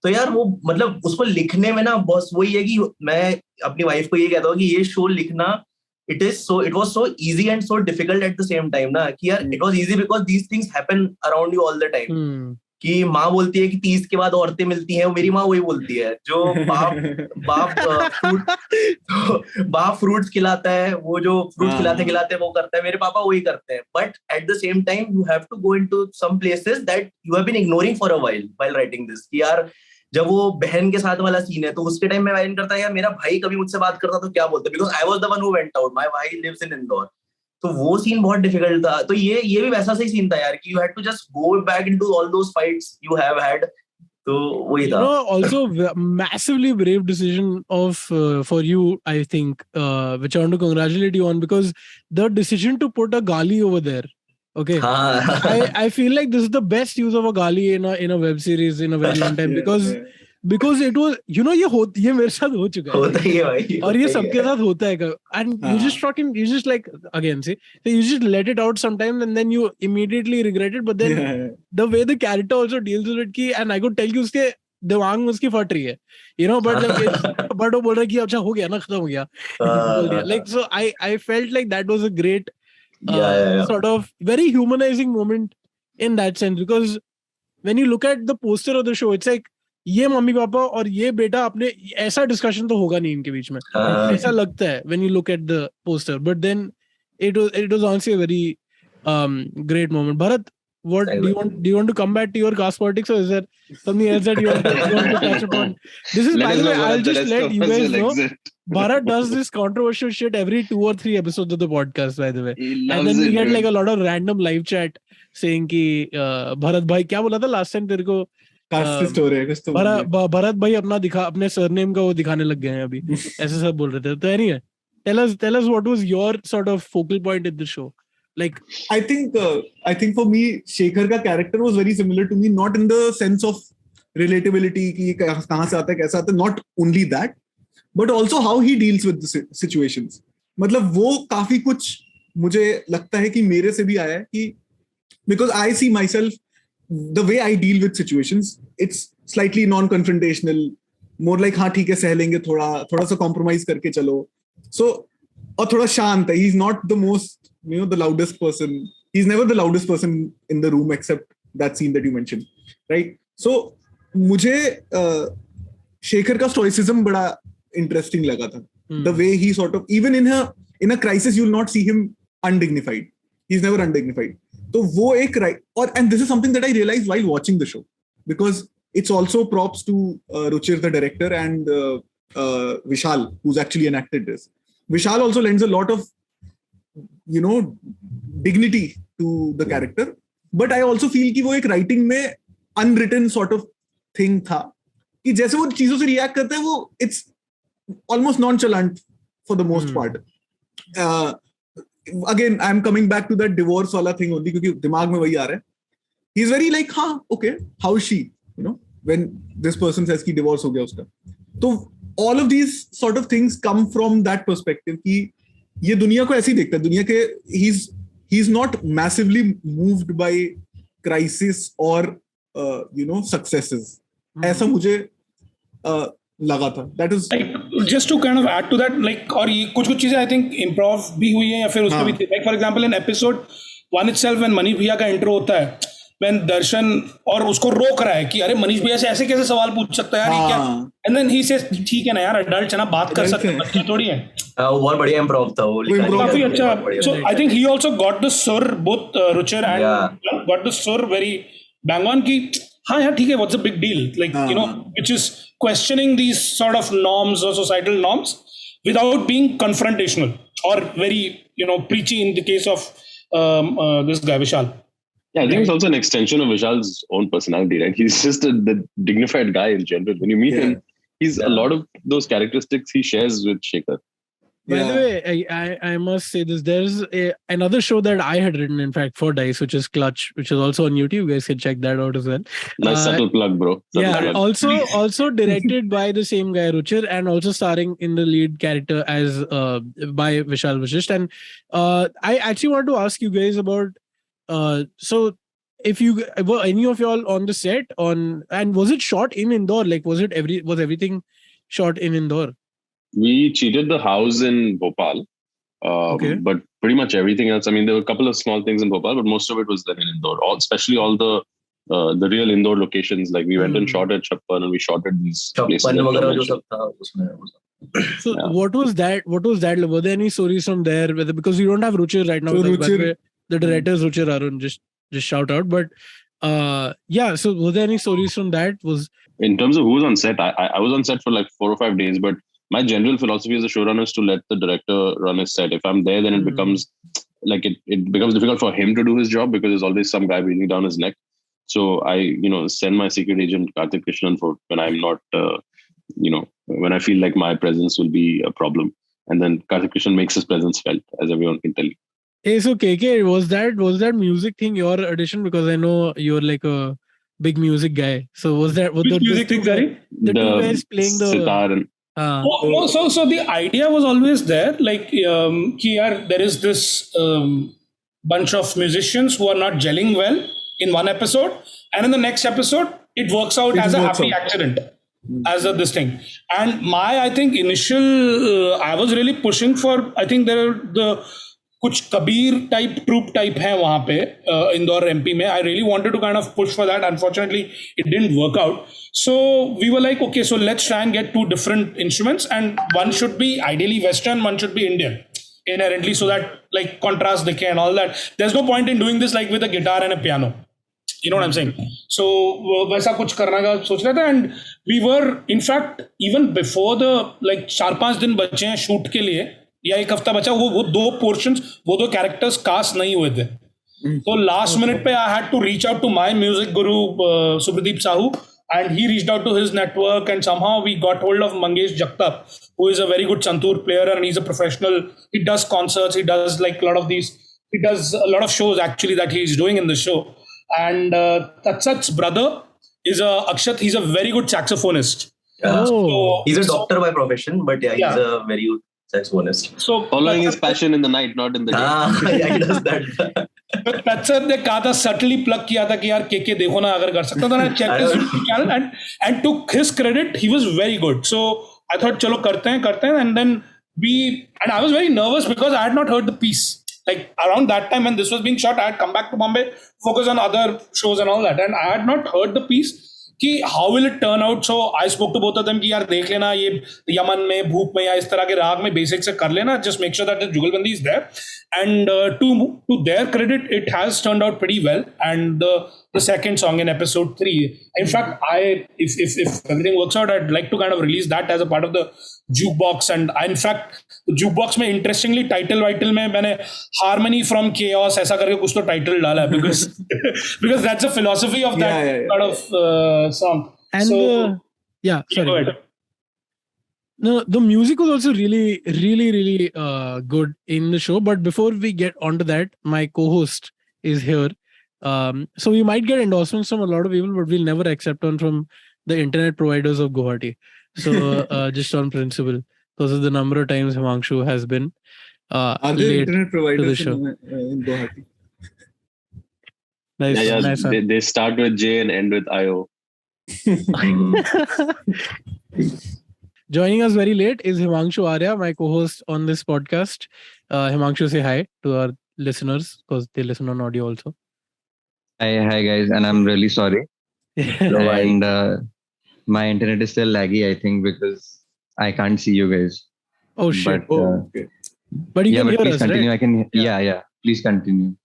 तो यार वो मतलब उसको लिखने में ना बस वही है कि मैं अपनी वाइफ को ये कहता हूँ कि ये शो लिखना, it was so easy and so difficult at the same time ना, कि यार it was easy because these things happen around you all the time. कि माँ बोलती है कि 30 के बाद औरतें मिलती हैं, मेरी माँ वही बोलती है. जो बाप फ्रूट्स खिलाता है, वो जो फ्रूट्स खिलाते वो करता है, मेरे पापा वही करते हैं. But at the same time you have to go into some places that you have been ignoring for a while writing this. कि यार जब वो बहन के साथ वाला सीन है, तो उसके टाइम में इमेजिन करता है यार मेरा भाई कभी मुझसे बात करता तो क्या बोलता, because I was the one who went out, my भाई लिव्स इन इंदौर. तो वो सीन बहुत डिफिकल्ट था. तो ये भी वैसा सही सीन था यार, कि you had to just go back into all those fights you have had. तो वही था. Also massively brave decision of for you, I think, which I want to congratulate you on, because the decision to put a gali over there. Okay. I feel like this is the best use of a gali in a web series in a very long time, because it was, ये मेरे साथ हो चुका है. होता ही है भाई, और ये सबके साथ होता है. And you just like, again, see, so you just let it out sometimes and then you immediately regret it. But then the way the character also deals with it, and I could tell you उसके दिमाग में उसकी फट रही है, but like but वो बोल रहा है कि अच्छा हो गया ना, खत्म हो गया, बोल दिया. Like, so I felt like that was a great sort of very humanizing moment in that sense, because when you look at the poster of the show, it's like ये मम्मी पापा और ये बेटा अपने, ऐसा discussion तो होगा नहीं इनके बीच में, ऐसा लगता है when you look at the poster. But then it was honestly a very great moment. Bharat, what do you want to come back to your caste politics, or is there something else that you want to touch upon? This is, by the way, I'll just let you guys know, Bharat does this controversial shit every 2 or 3 episodes of the podcast, by the way. And then we get like a lot of random live chat saying कि Bharat भाई क्या बोला था last time तेरे को, भरत भाई अपने surname का वो दिखाने लग गए हैं अभी, ऐसे सब बोल रहे थे. तो anyway, tell us what was your sort of focal point in the show. Like, I think for me, Shekhar का character was very similar to me, not in the sense of relatability कि कहाँ से आता है कैसा आता है, not only that, but also how he deals with the situations. मतलब वो काफी कुछ मुझे लगता है कि मेरे से भी आया है, कि because I see myself, the way I deal with situations, it's slightly non-confrontational, more like हाँ ठीक है सह लेंगे, थोड़ा सा compromise करके चलो. So और थोड़ा शांत है. He's not the most, the loudest person. He's never the loudest person in the room except that scene that you mentioned, right? So मुझे शेखर का stoicism बड़ा interesting लगा था. The way he sort of, even in a crisis, you'll not see him undignified. He's never undignified. तो वो एक right, and this is something that I realized while watching the show, because it's also props to Ruchir the director and Vishal, who's actually enacted this. Vishal also lends a lot of dignity to the character, but I also feel कि वो एक writing में unwritten sort of thing था, कि जैसे वो चीजों से react करता है, वो it's almost nonchalant for the most part. Again, I'm coming back to that divorce वाला thing only, क्योंकि दिमाग में वही आ रहा है. He's very like, हाँ, okay, how is she? When this person says कि divorce हो गया उसका, तो all of these sort of things come from that perspective कि ये दुनिया को ऐसे ही देखता है, दुनिया के he's not massively moved by crisis or successes. ऐसा मुझे लगा था. That is just to kind of add to that, like, और ये कुछ चीजें I think improv भी हुई है या फिर उसमें भी, like for example in episode 1 itself when Manish भैया का intro होता है, when दर्शन और उसको रोक रहा है कि अरे मनीष भैया से ऐसे कैसे सवाल पूछ सकता है यार, ये क्या, and then he says ठीक है ना यार, adults है ना, बात कर सकते हैं, बच्चे थोड़ी है. बहुत बढ़िया improv था वो, काफी अच्छा. So I think he also got the sur, both Ruchir and got the sur very bang on कि हाँ यार ठीक है, what's the big deal, like which is questioning these sort of norms or societal norms without being confrontational or very preachy in the case of this guy Vishal. Yeah, I think it's also an extension of Vishal's own personality, right? He's just the dignified guy in general. When you meet him, he's a lot of those characteristics he shares with Shekhar. By the way, I must say this. There's another show that I had written, in fact, for DICE, which is Clutch, which is also on YouTube. You guys can check that out as well. Nice subtle plug, bro. Subtle plug. Also directed by the same guy, Ruchir, and also starring in the lead character as by Vishal Vashisht. And I actually want to ask you guys about so if you were any of y'all on the set and was it shot in Indore? Like was everything shot in Indore? We cheated the house in Bhopal, but pretty much everything else. I mean, there were a couple of small things in Bhopal, but most of it was then in Indore. Especially all the real Indore locations. Like we went and shot at Chappan and we shot at these places. So what was that? Were there any stories from there? Because we don't have Ruchir right now. So the director is Ruchir Arun. Just shout out. But so were there any stories from that? In terms of who was on set, I was on set for like 4 or 5 days, but my general philosophy as a showrunner is to let the director run his set. If I'm there, then it becomes like it becomes difficult for him to do his job because there's always some guy breathing down his neck. So I send my secret agent Karthik Krishnan for when I'm not when I feel like my presence will be a problem, and then Karthik Krishnan makes his presence felt, as everyone can tell you. Hey, so KK, was that music thing your audition? Because I know you're like a big music guy. So was that which music thing? Sorry, the two guys playing the sitar and. So the idea was always there, like there is this bunch of musicians who are not gelling well in one episode, and in the next episode it works out as a happy accident, as this thing. And I think initial I was really pushing for, I think there are the कुछ Kabir type troop type है वहां पे Indore MP में. I really wanted to kind of push for that. Unfortunately it didn't work out. So we were like okay, so let's try and get 2 different instruments, and one should be ideally Western, one should be Indian inherently, so that like contrast decay and all that. There's no point in doing this like with a guitar and a piano. You know what I'm saying? So वैसा कुछ करने का सोच रहे थे. And we were in fact even before the like 4-5 दिन बचे हैं शूट के लिए, या 1 हफ्ता बचा, वो 2 portions, वो 2 characters कास्ट नहीं हुए थे. तो लास्ट मिनट पे I had to reach out to my music guru Supradeep Sahu, and he reached out to his network, and somehow we got hold of Mangesh Jagtap, who is a very good santoor player, and he's a professional. He does concerts, he does like a lot of shows actually that he's doing in the show. And Tatsat's brother is Akshat. He's a very good saxophonist. So, he's a doctor by profession, but he's a very good saxophonist. So following his passion in the night, not in the day. He does that. तत्सत ने कहा था, subtly plug किया था कि यार केके देखो ना अगर कर सकता था ना. Check his channel and to his credit he was very good. So I thought चलो करते हैं, and then I was very nervous because I had not heard the piece. Like around that time when this was being shot, I had come back to Bombay, focus on other shows and all that, and I had not heard the piece कि how will it turn out. So I spoke to both of them कि यार देख लेना, ये Yemen में, भूप में या इस तरह के राग में बेसिक से कर लेना, just make sure that the जुगलबंदी is there. And to their credit, it has turned out pretty well. And the second song in episode 3, in fact, if everything works out, I'd like to kind of release that as a part of the jukebox. And in fact, jukebox में interestingly title में मैंने harmony from chaos ऐसा करके कुछ तो title डाला है, because that's a philosophy of that sort of song. And sorry. Go ahead. No, the music was also really, really, really good in the show. But before we get onto that, my co-host is here. So we might get endorsements from a lot of people, but we'll never accept one from the internet providers of Guwahati. So just on principle, because of the number of times Himanshu has been Are there late internet to the providers show. in Guwahati? Nice Yeah, one, yeah. nice one. They start with J and end with IO. Joining us very late is Himanshu Arya, my co-host on this podcast. Himanshu, say hi to our listeners because they listen on audio also. Hi guys, and I'm really sorry. And my internet is still laggy, I think, because I can't see you guys. Oh shit! But Okay. But you yeah, can but hear please us, continue. right? I can. Yeah. Yeah. Please continue.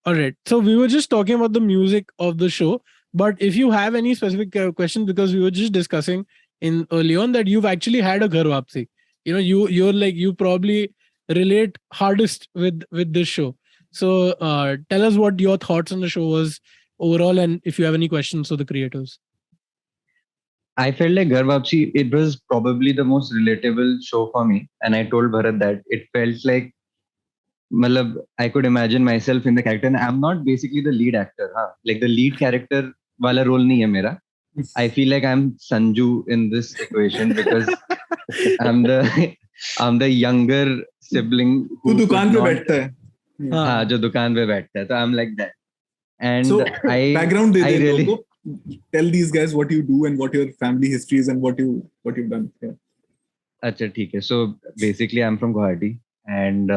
All right. So we were just talking about the music of the show, but if you have any specific question, because we were just discussing in early on that you've actually had a ghar wapsi. You know, you're like you probably relate hardest with this show. So tell us what your thoughts on the show was overall, and if you have any questions for the creators. I felt like Ghar Wapsi, it was probably the most relatable show for me. And I told Bharat that it felt like, malab, I could imagine myself in the character. And I'm not basically the lead actor. Huh? Like the lead character wala role nahi hai mera. I feel like I'm Sanju in this equation because I'm the younger sibling तू who दुकान could पे not- बैठता है. हाँ, जो दुकान पे बैठता है. So I'm like that. And So I background they I they in really- लोगों को. Tell these guys what you do and what your family history is and what you've done. Yeah. अच्छा ठीक है. So basically I'm from Guwahati and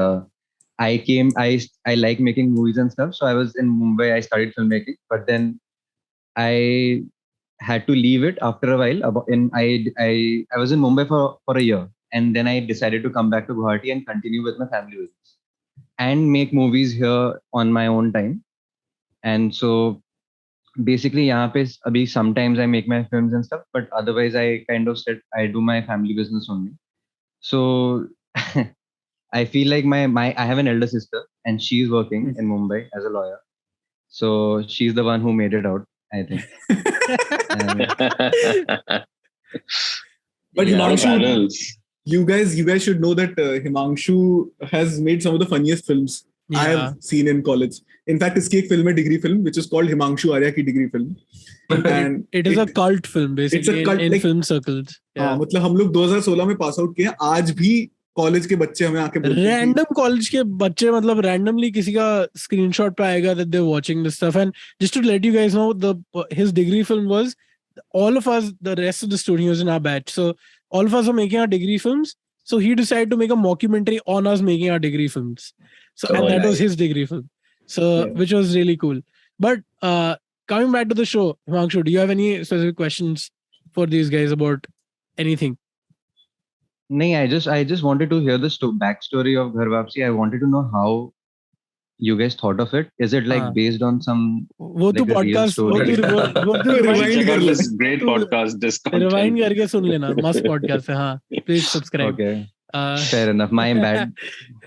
I like making movies and stuff. So I was in Mumbai. I studied filmmaking, but then I had to leave it after a while. I was in Mumbai for a year, and then I decided to come back to Guwahati and continue with my family business and make movies here on my own time. And so basically, यहाँ पे अभी sometimes I make my films and stuff, but otherwise I kind of said I do my family business only. So I feel like I have an elder sister and she's working in Mumbai as a lawyer. So she's the one who made it out, I think. But Yeah, Himanshu, panels. you guys should know that Himanshu has made some of the funniest films I Yeah. have seen in college. In fact, इसकी एक film है degree film which is called Himanshu Arya की degree film. And It is a cult film basically cult, in like- film circles. हाँ, Yeah. मतलब हम लोग 2016 में pass out किए हैं. आज भी कॉलेज के बच्चे हमें आके बोलते हैं कि- रैंडम कॉलेज के बच्चे मतलब रैंडमली किसी का स्क्रीनशॉट पे आएगा that they're watching this stuff. And just to let you guys know, his degree film was all of us, the rest of the studios in our batch. So all of us are making our degree films. So he decided to make a mockumentary on us making our degree films. So and Oh, that was nice. his degree film. So Yeah. which was really cool. But coming back to the show, Himanshu, do you have any specific questions for these guys about anything? No, I just wanted to hear the backstory of Ghar Wapsi. I wanted to know how you guys thought of it. Is it like हाँ. based on some वो तो Like a real podcast वो story. तो Rewind rewind कर Check out ले. this great तो- podcast, this content. Rewind करके सुन लेना मस्त पॉडकास्ट है हाँ please subscribe Okay, fair enough. My bad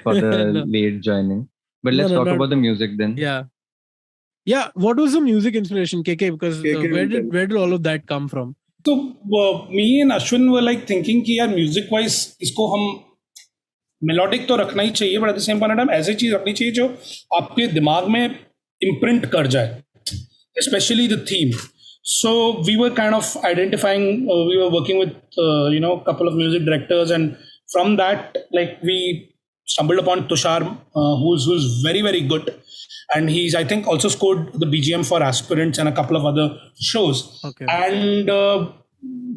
for the No. late joining. But let's No, talk not- about the music then. yeah what was the music inspiration KK because KK where will did all of that come from? So me and Ashwin were like thinking कि यार music wise इसको हम melodic तो रखना ही चाहिए but at the same point time ऐसी चीज रखनी चाहिए जो आपके दिमाग में इम्प्रिंट कर जाए especially the theme. So we were kind of identifying, we were working with a couple of music directors, and from that like we stumbled upon Tushar, who's very very good, and he's I think also scored the BGM for Aspirants and a couple of other shows. Okay. And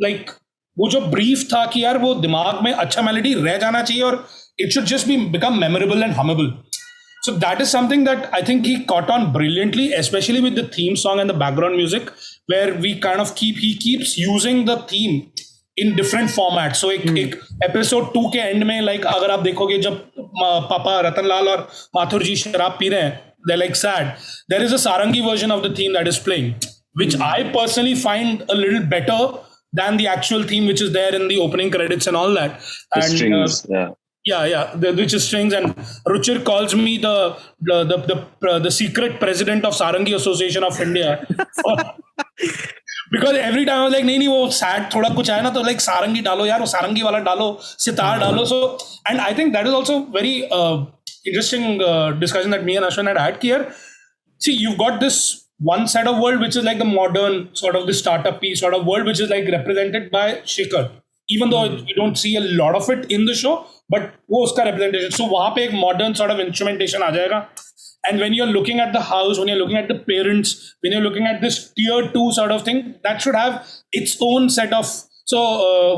like वो जो brief था कि यार वो दिमाग में अच्छा melody रह जाना चाहिए और it should just become memorable and hummable. So that is something that I think he caught on brilliantly, especially with the theme song and the background music, where we kind of he keeps using the theme in different formats. So एक episode 2 के end में like अगर आप देखोगे जब पापा रतनलाल और माथुर जी शराब पी रहे हैं, they're like sad. There is a Sarangi version of the theme that is playing, which I personally find a little better than the actual theme which is there in the opening credits and all that. The And strings, yeah. Which is strings, and Ruchir calls me the secret president of Sarangi Association of India. Because every time I was like, नहीं वो sad थोड़ा कुछ आया ना तो like सारंगी डालो यार, वो सारंगी वाला डालो, सितार डालो. So and I think that is also very interesting discussion that me and Ashwin had here. See, you've got this one side of world which is like the modern sort of the startup-y sort of world which is like represented by Shikhar. even though you don't see a lot of it in the show, but वो उसका representation. So वहाँ पे एक modern sort of instrumentation आ जाएगा. And when you're looking at the house, when you're looking at the parents, when you're looking at this tier 2 sort of thing, that should have its own set of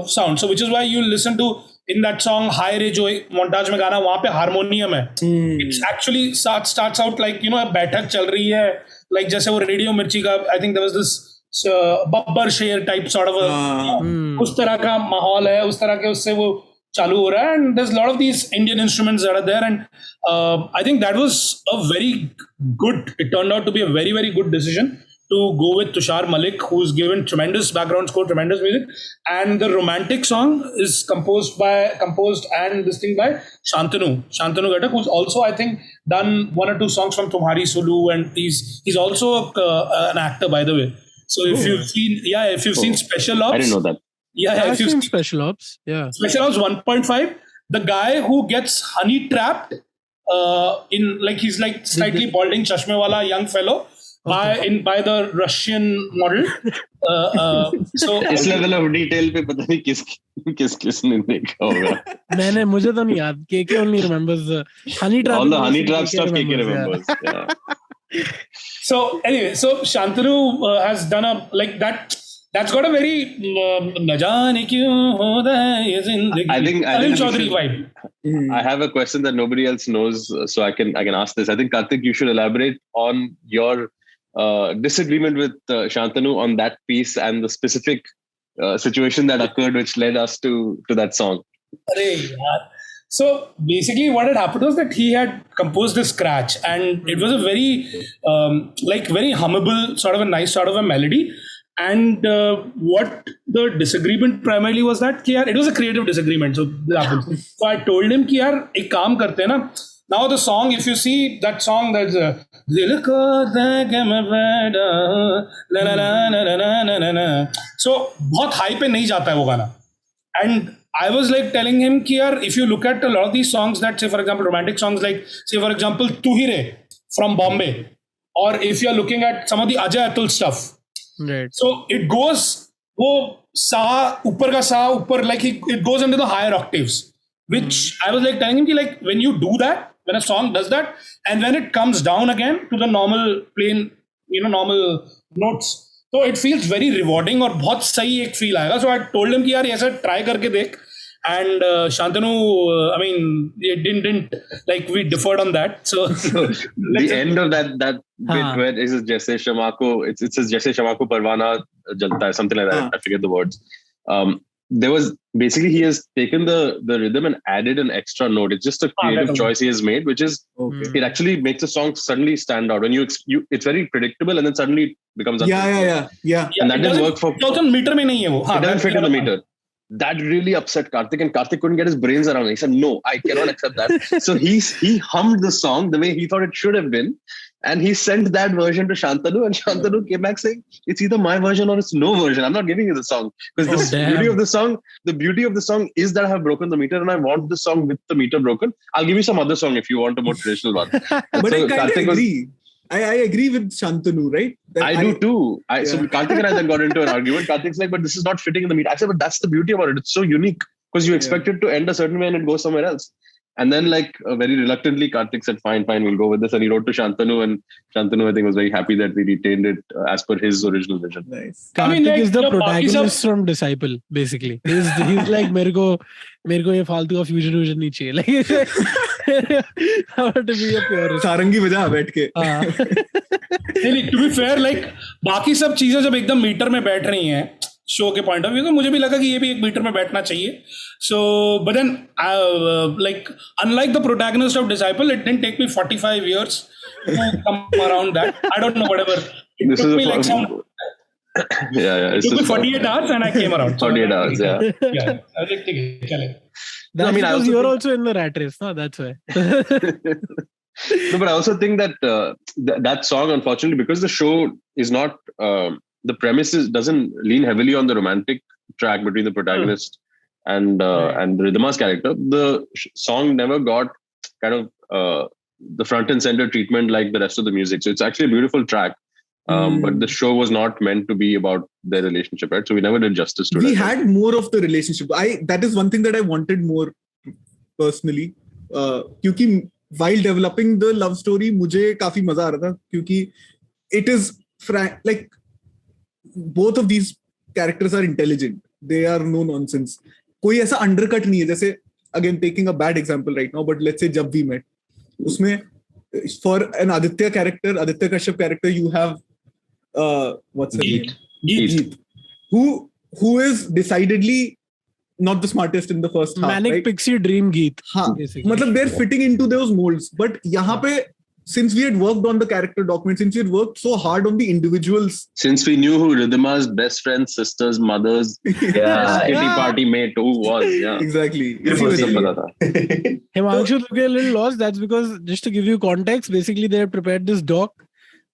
sound. So which is why you listen to in that song Hi Re जो montage में गाना, वहाँ पे harmonium है. It's actually starts out like, you know, बैठक चल रही है, like जैसे वो रेडियो मिर्ची का, I think there was this Babbar शेर टाइप sort of उस तरह का माहौल है, उस तरह के उससे वो चालू हो रहा है. And there's a lot of these Indian instruments that are there, and I think that was it turned out to be a very, very good decision to go with Tushar Malik, who's given tremendous background score, tremendous music. And the romantic song is composed and this thing by Shantanu Ghatak, who's also, I think, done 1 or 2 songs from Tumhari Sulu, and he's also an actor, by the way. So if you've seen Special Ops, I didn't know that. I've seen Special Ops. Yeah, Special Ops 1.5. The guy who gets honey trapped in, like, he's like slightly balding, chashme wala young fellow. By the Russian model. So इस level of detail पे पता नहीं किसने देखा होगा. मुझे तो नहीं याद. KK only remembers the honey trap. All the honey trap stuff KK remembers. Yeah. So anyway, so Shantanu has done a like that. That's got a very न जाने क्यों होता है ये जिंदगी. I think Chaudhary vibe. I have a question that nobody else knows, so I can ask this. I think Karthik, you should elaborate on your disagreement with Shantanu on that piece and the specific situation that occurred which led us to that song. So basically what had happened was that he had composed this scratch, and it was a very very hummable, sort of a nice sort of a melody. And what the disagreement primarily was that it was a creative disagreement. So I told him कि यार एक काम करते हैं ना. Now the song, if you see that song, that's दिल को देखे मैं बैठा la la la la la la la. So बहुत high पे नहीं जाता है वो गाना. And I was like telling him कि यार, if you look at a lot of these songs that, say for example romantic songs, like say for example Tu Hi Re from Bombay, or if you are looking at some of the Ajay Atul stuff, right? So it goes वो सा ऊपर का सा ऊपर, like it goes into the higher octaves, which I was like telling him कि like when you do that, when a song does that, and when it comes down again to the normal plain, normal notes, so it feels very rewarding और बहुत सही एक feel आएगा. So I told him कि यार ऐसा try करके देख. And Shantanu, I mean, it didn't like, we differed on that. So the end of that bit where it says Jaise Shama ko, it says Jaise Shama ko Parwana jalta hai, something like that. I forget the words. There was basically, he has taken the rhythm and added an extra note. It's just a creative choice he has made, which is it actually makes the song suddenly stand out. When you it's very predictable, and then suddenly it becomes yeah. And that didn't work for. meter में नहीं है वो. It doesn't fit in the meter. That really upset Karthik, and Karthik couldn't get his brains around it. He said, "No, I cannot accept that." So he hummed the song the way he thought it should have been, and he sent that version to Shantanu, and Shantanu came back saying, "It's either my version or it's no version. I'm not giving you the song, because the beauty of the song is that I have broken the meter, and I want the song with the meter broken. I'll give you some other song if you want a more traditional one." But so I kind of agree. I agree with Shantanu, right? I do too. So Karthik and I then got into an argument. Karthik's like, but this is not fitting in the meter. I said, but that's the beauty about it. It's so unique, because you expect it to end a certain way and it goes somewhere else. And then very reluctantly, Karthik said, fine, we'll go with this. And he wrote to Shantanu, and Shantanu, I think, was very happy that we retained it as per his original vision. Nice. Karthik is the protagonist from Disciple, basically. He's like, मेरे को ये फालतू का fusion नहीं चाहिए. Like, I want to be a purist. सारंगी बजा बैठ के. To be fair, like बाकी सब चीजें जब एकदम मीटर में बैठ रही हैं शो के पॉइंट ऑफ व्यू, तो मुझे भी लगा कि ये भी एक मीटर में बैठना चाहिए. So, but then, like, unlike the protagonist of Disciple, it didn't take me 45 years to come around that. I don't know, whatever. It took me like some... It took me 48 hours and I came around. 48 hours, yeah. Yeah, I was like, okay, that's because you're also in the rat race, no? That's why. No, but I also think that that song, unfortunately, because the show is not... the premise doesn't lean heavily on the romantic track between the protagonist and Ridhima's character. The song never got kind of the front and center treatment like the rest of the music. So it's actually a beautiful track. but the show was not meant to be about their relationship, right? So we never did justice to We that. had more of the relationship. That is one thing that I wanted more personally. क्योंकि while developing the love story, मुझे काफी मजा आ रहा था क्योंकि it is like both of these characters are intelligent. They are no nonsense. कोई ऐसा undercut नहीं है. जैसे again taking a bad example right now, but let's say जब we met, उसमें for an Aditya Kashyap character, you have what's her name? Geet, who is decidedly not the smartest in the first half. Manic right? Pixie Dream Geet. हाँ, मतलब they're fitting into those molds. But यहाँ पे, since we had worked on the character document, since we had worked so hard on the individuals, Since we knew who Ridhima's best friends, sisters, mothers, kitty party mate who was, exactly. सब पता था. Himanshu looked a little lost. That's because, just to give you context, basically they had prepared this doc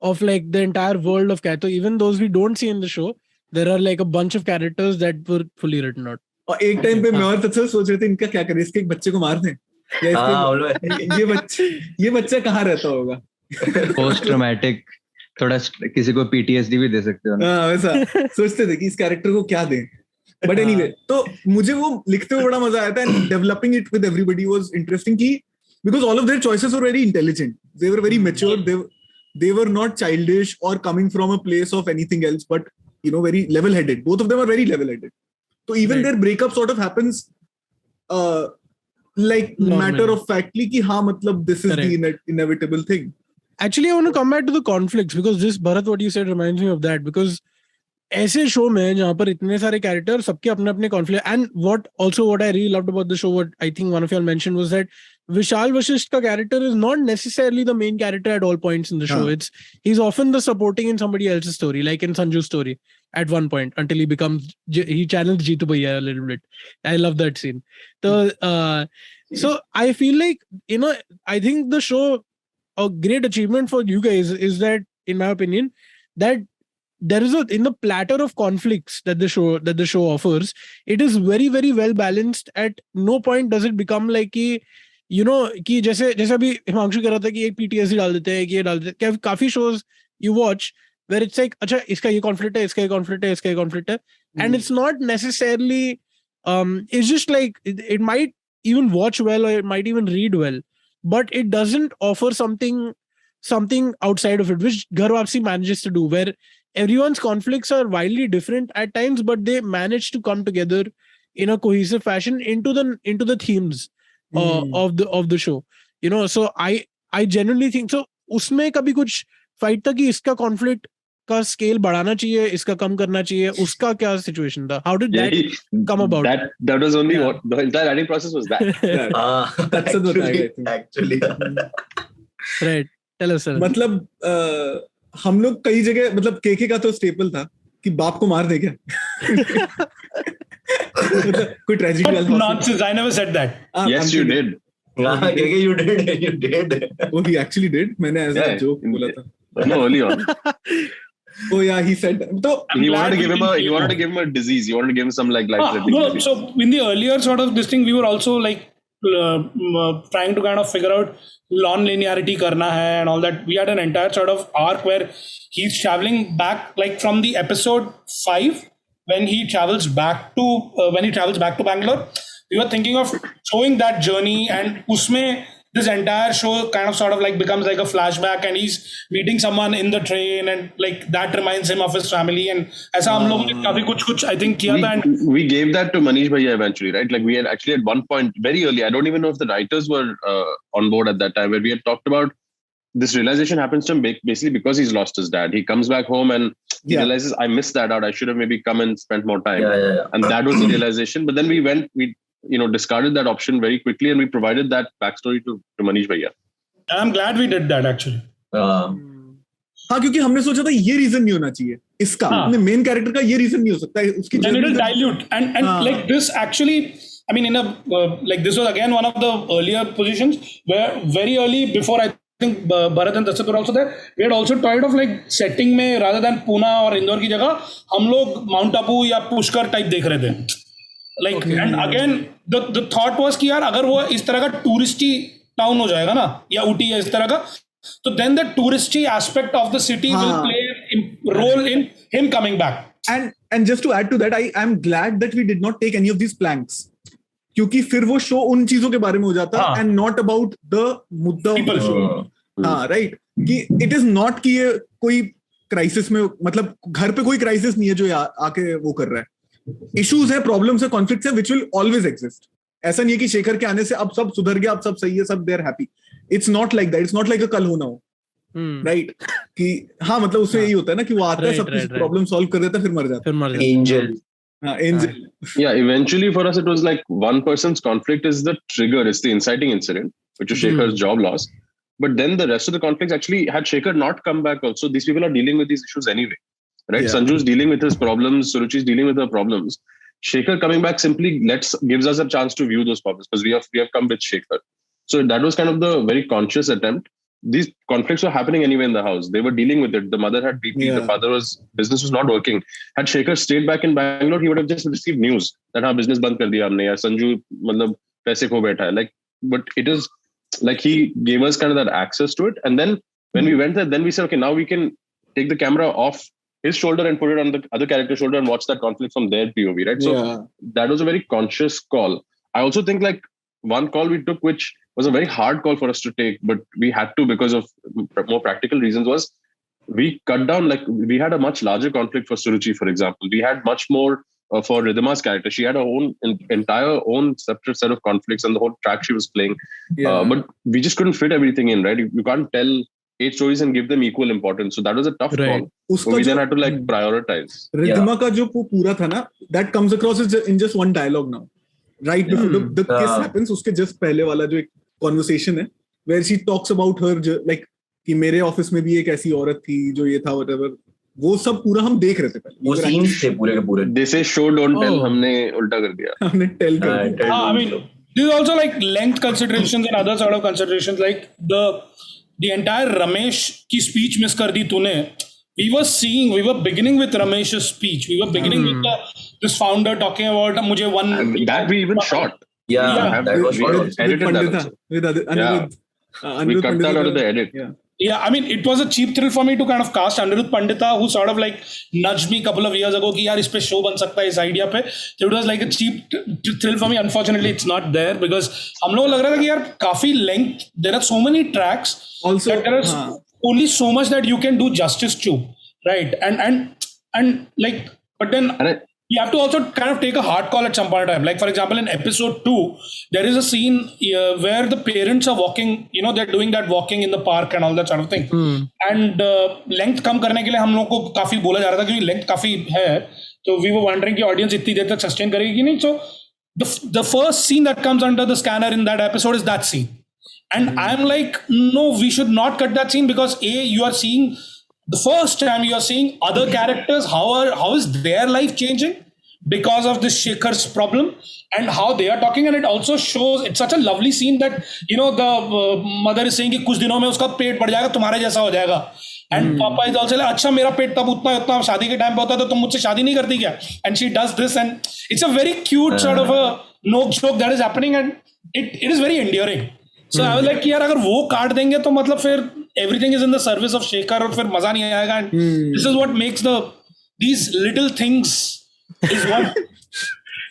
of like the entire world of Kaito. Even those we don't see in the show, there are like a bunch of characters that were fully written out. और एक time पे मैं और तत्सर सोच रहे थे इनका क्या करें, इसके एक बच्चे को मार दें या ये बच्चा कहाँ रहता होगा. पोस्ट ट्रॉमेटिक, थोड़ा किसी को PTSD भी दे सकते हो ना. वैसा सोचते थे कि इस कैरेक्टर को क्या दें. बट एनीवे, तो मुझे वो लिखते हुए बड़ा मजा आया था and developing it with everybody was interesting की because all of their choices were very intelligent. They were very mature. They were not childish or coming from a place of anything else, but very level-headed. Both of them are very level-headed. So even their breakup sort of happens like matter of factly ki हाँ मतलब this is the inevitable thing. Actually, I want to come back to the conflicts because this Bharat, what you said reminds me of that, because ऐसे show में जहाँ पर इतने सारे character सबके अपने अपने conflict and what I really loved about the show, what I think one of y'all mentioned was that Vishal Vasisht ka character is not necessarily the main character at all points in the show. He's often the supporting in somebody else's story, like in Sanju's story at one point until he channels Jeetu Bhaiya a little bit. I love that scene. So I feel like, I think the show, a great achievement for you guys is that, in my opinion, that there is in the platter of conflicts that the show offers, it is very, very well balanced. At no point does it become like कि जैसे अभी हिमांशु कह रहा था कि एक PTSD डाल देते हैं कि ये डाल देते हैं. काफी shows you watch where it's like अच्छा इसका ये conflict है, इसका ये conflict है, इसका ये conflict है, and it's not necessarily it's just like it might even watch well or it might even read well, but it doesn't offer something outside of it, which Ghar Wapsi manages to do, where everyone's conflicts are wildly different at times, but they manage to come together in a cohesive fashion into the themes of the show. So I genuinely think so. उसमें कभी कुछ fight था कि इसका conflict का scale बढ़ाना चाहिए, इसका कम करना चाहिए, उसका क्या situation था? How did that come about? That was only what the entire writing process was. That actually right. Tell us, sir. मतलब हम लोग कई जगह, मतलब केके का तो स्टेपल था कि बाप को मार दे क्या. कोई tragic nonsense. I never said that. Yes, you did. KK, you did. Oh, he actually did. मैंने as a joke बोला था. No, early on. Oh yeah, he said that. So he wanted to give him a disease. He wanted to give him some like life-threatening disease. So in the earlier sort of this thing, we were also like trying to kind of figure out non-linearity karna hai and all that. We had an entire sort of arc where he's traveling back, like from the episode 5 when he travels back to Bangalore. We were thinking of showing that journey, and usme this entire show kind of sort of like becomes like a flashback, and he's meeting someone in the train, and like that reminds him of his family. And aisa hum logon ne kafi kuch I think kiya tha, and we gave that to Manish Bhaiya eventually, right? Like we had actually at one point very early, I don't even know if the writers were on board at that time, where we had talked about this realization happens to him basically because he's lost his dad. He comes back home and he realizes, I missed that out. I should have maybe come and spent more time. And that was the realization. But then we discarded that option very quickly, and we provided that backstory to Manish Bhaiya. And I'm glad we did that actually. हाँ, क्योंकि हमने सोचा था ये reason नहीं होना चाहिए इसका, अपने मेन कैरेक्टर का ये रीजन नहीं हो सकता है उसकी. And it will dilute and like this actually, I mean, in a like this was again one of the earlier positions where very early, before I think Bharat and Tasat were also there, we had also tried of like setting में rather than Pune और इंदौर की जगह हम लोग Mount Abu या Pushkar type देख रहे थे. Like and again the thought was कि यार अगर वो इस तरह का टूरिस्टी टाउन हो जाएगा ना, या ऊटी या इस तरह का, so then the touristy aspect of the city will play role in him coming back. And just to add to that, I am glad that we did not take any of these planks, क्योंकि फिर वो show उन चीजों के बारे में हो जाता and not about the मुद्दा of the show. हाँ, right, कि it is not कि ये कोई क्राइसिस में, मतलब घर पे कोई क्राइसिस नहीं है जो आके वो कर रहा है. इश्यूज है, प्रॉब्लम्स है, कॉन्फ्लिक्ट्स है which will always exist. ऐसा नहीं है कि शेखर के आने से अब सब सुधर गया, अब सब सही है, सब they are happy. It's not like that. It's not like a कल हो ना हो. राइट कि हाँ, मतलब उससे यही होता है ना कि वो आता है, सब कुछ प्रॉब्लम सॉल्व कर देता है, फिर मर जाता है. Angel. Yeah, eventually for us it was like one person's conflict is the trigger, it's the inciting incident, which is Shekhar's job loss. But then the rest of the conflicts actually, had Shekhar not come back also, these people are dealing with these issues anyway, right? Yeah. Sanju's dealing with his problems, Suruchi's dealing with her problems. Shekhar coming back simply gives us a chance to view those problems because we have come with Shekhar. So that was kind of the very conscious attempt. These conflicts were happening anyway in the house. They were dealing with it. The mother had BP. The business was not working. Had Shekhar stayed back in Bangalore, he would have just received news that our business band kar diya humne, ya Sanju matlab paise kho baitha hai. Like, but it is like he gave us kind of that access to it. And then when we went there, then we said, okay, now we can take the camera off his shoulder and put it on the other character's shoulder and watch that conflict from their POV, right? So that was a very conscious call. I also think like one call we took, which was a very hard call for us to take, but we had to because of more practical reasons, was we cut down, like we had a much larger conflict for Suruchi, for example. We had much more for Ridhima's character. She had her own entire separate set of conflicts and the whole track she was playing. But we just couldn't fit everything in, right? You can't tell 8 stories and give them equal importance. So that was a tough call. So we then had to like prioritize. Ridhima ka jo pura tha na, that comes across in just one dialogue now. Right before the kiss happens, uske just pehle wala jo ek conversation hai, where she talks about her like कि मेरे office में भी एक ऐसी औरत थी जो ये था, whatever. वो सब पूरा हम देख रहे थे पहले. वो सीन्स थे पूरे के पूरे. They say show don't tell, हमने उल्टा कर दिया. हमने tell कर दिया. I mean, this is also like length considerations and other sort of considerations. Like the entire Ramesh की speech miss कर दी तूने. We were beginning with Ramesh's speech. We were beginning with this founder talking about मुझे one. That we even shot. Yeah, that was shot. Edited that. With Anirudh We cut that out of the edit. Yeah, I mean, it was a cheap thrill for me to kind of cast Anirudh Pandita, who sort of like nudged me a couple of years ago कि यार इस पे show बन सकता है इस idea पे. So it was like a cheap thrill for me. Unfortunately, it's not there because हम लोग लग रहा था कि यार काफी length. There are so many tracks. Also, that there is only so much that you can do justice to, right? And like, but then. You have to also kind of take a hard call at some point in time. Like, for example, in episode 2, there is a scene where the parents are walking, they're doing that walking in the park and all that sort of thing. And length कम करने के लिए हम लोग को काफी बोला जा रहा था क्योंकि length काफी है. So we were wondering कि audience इतनी देर तक sustain करेगी कि नहीं. So the first scene that comes under the scanner in that episode is that scene. And I'm like, no, we should not cut that scene because you are seeing... The first time you are seeing other characters, how is their life changing because of this Shekhar's problem and how they are talking, and it also shows, it's such a lovely scene that, the mother is saying कि कुछ दिनों में उसका पेट बढ़ जाएगा, तुम्हारे जैसा हो जाएगा. And Papa is also like, अच्छा मेरा पेट तब उतना शादी के टाइम पे होता तो तुम मुझसे शादी नहीं करती क्या? And she does this and it's a very cute sort of a no joke that is happening and it is very endearing. So I was like कि यार अगर वो काट देंगे तो मतलब फिर everything is in the service of Shekhar और फिर मजा नहीं आएगा. And this is what makes these little things is what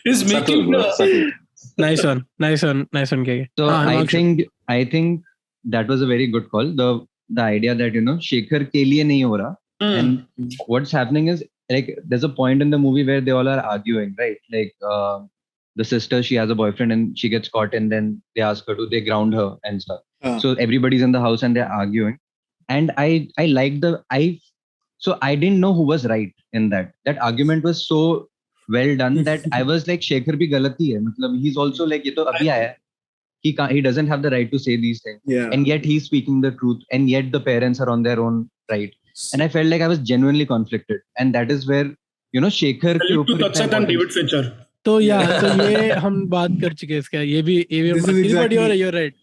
is making the... Nice one, KK. So I think that was a very good call. The idea that Shekhar के लिए नहीं हो रहा. And what's happening is like there's a point in the movie where they all are arguing, right? Like the sister, she has a boyfriend and she gets caught and then they ask her to, they ground her and stuff. So everybody's in the house and they're arguing. And I like so I didn't know who was right in that. That argument was so well done that I was like, Shekhar bhi galati hai. Matlab, he's also like, ye to abhi aaya. He doesn't have the right to say these things. Yeah. And yet he's speaking the truth. And yet the parents are on their own right. And I felt like I was genuinely conflicted. And that is where, Shekhar ke upar Dakshat and David Fincher. तो ये हम बात कर चुके हैं इसका. ये भी but you're right.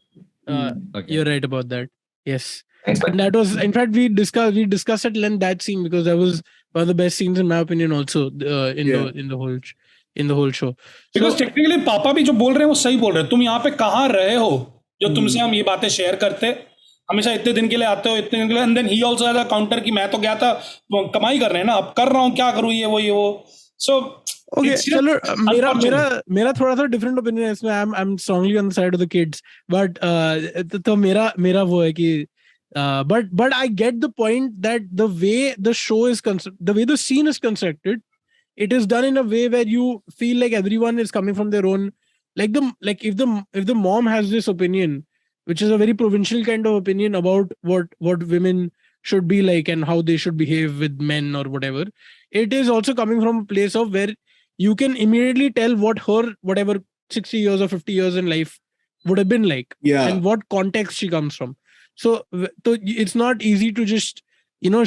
You're right about that. Yes. And that was, in fact, we discussed at length that scene because that was one of the best scenes in my opinion also in the whole show. Because technically पापा भी जो बोल रहे हैं वो सही बोल रहे हैं. तुम यहाँ पे कहाँ रहे हो जो तुमसे हम ये बातें शेयर करते. हमेशा इतने दिन के लिए आते हो, इतने दिन के लिए, and then he also has a counter कि मैं तो गया था कमाई कर रहे हैं ना, अब कर रहा हूँ, क्या करूँ, ये वो. सो ओके चलो मेरा थोड़ा सा डिफरेंट ओपिनियन है इसमें. I am strongly on the side of the kids, but तो मेरा वो है कि but I get the point that the way the show is the way the scene is constructed, it is done in a way where you feel like everyone is coming from their own, like if the mom has this opinion, which is a very provincial kind of opinion about what women should be like and how they should behave with men or whatever, it is also coming from a place of where you can immediately tell what her whatever 60 years or 50 years in life would have been like, and what context she comes from. So it's not easy to just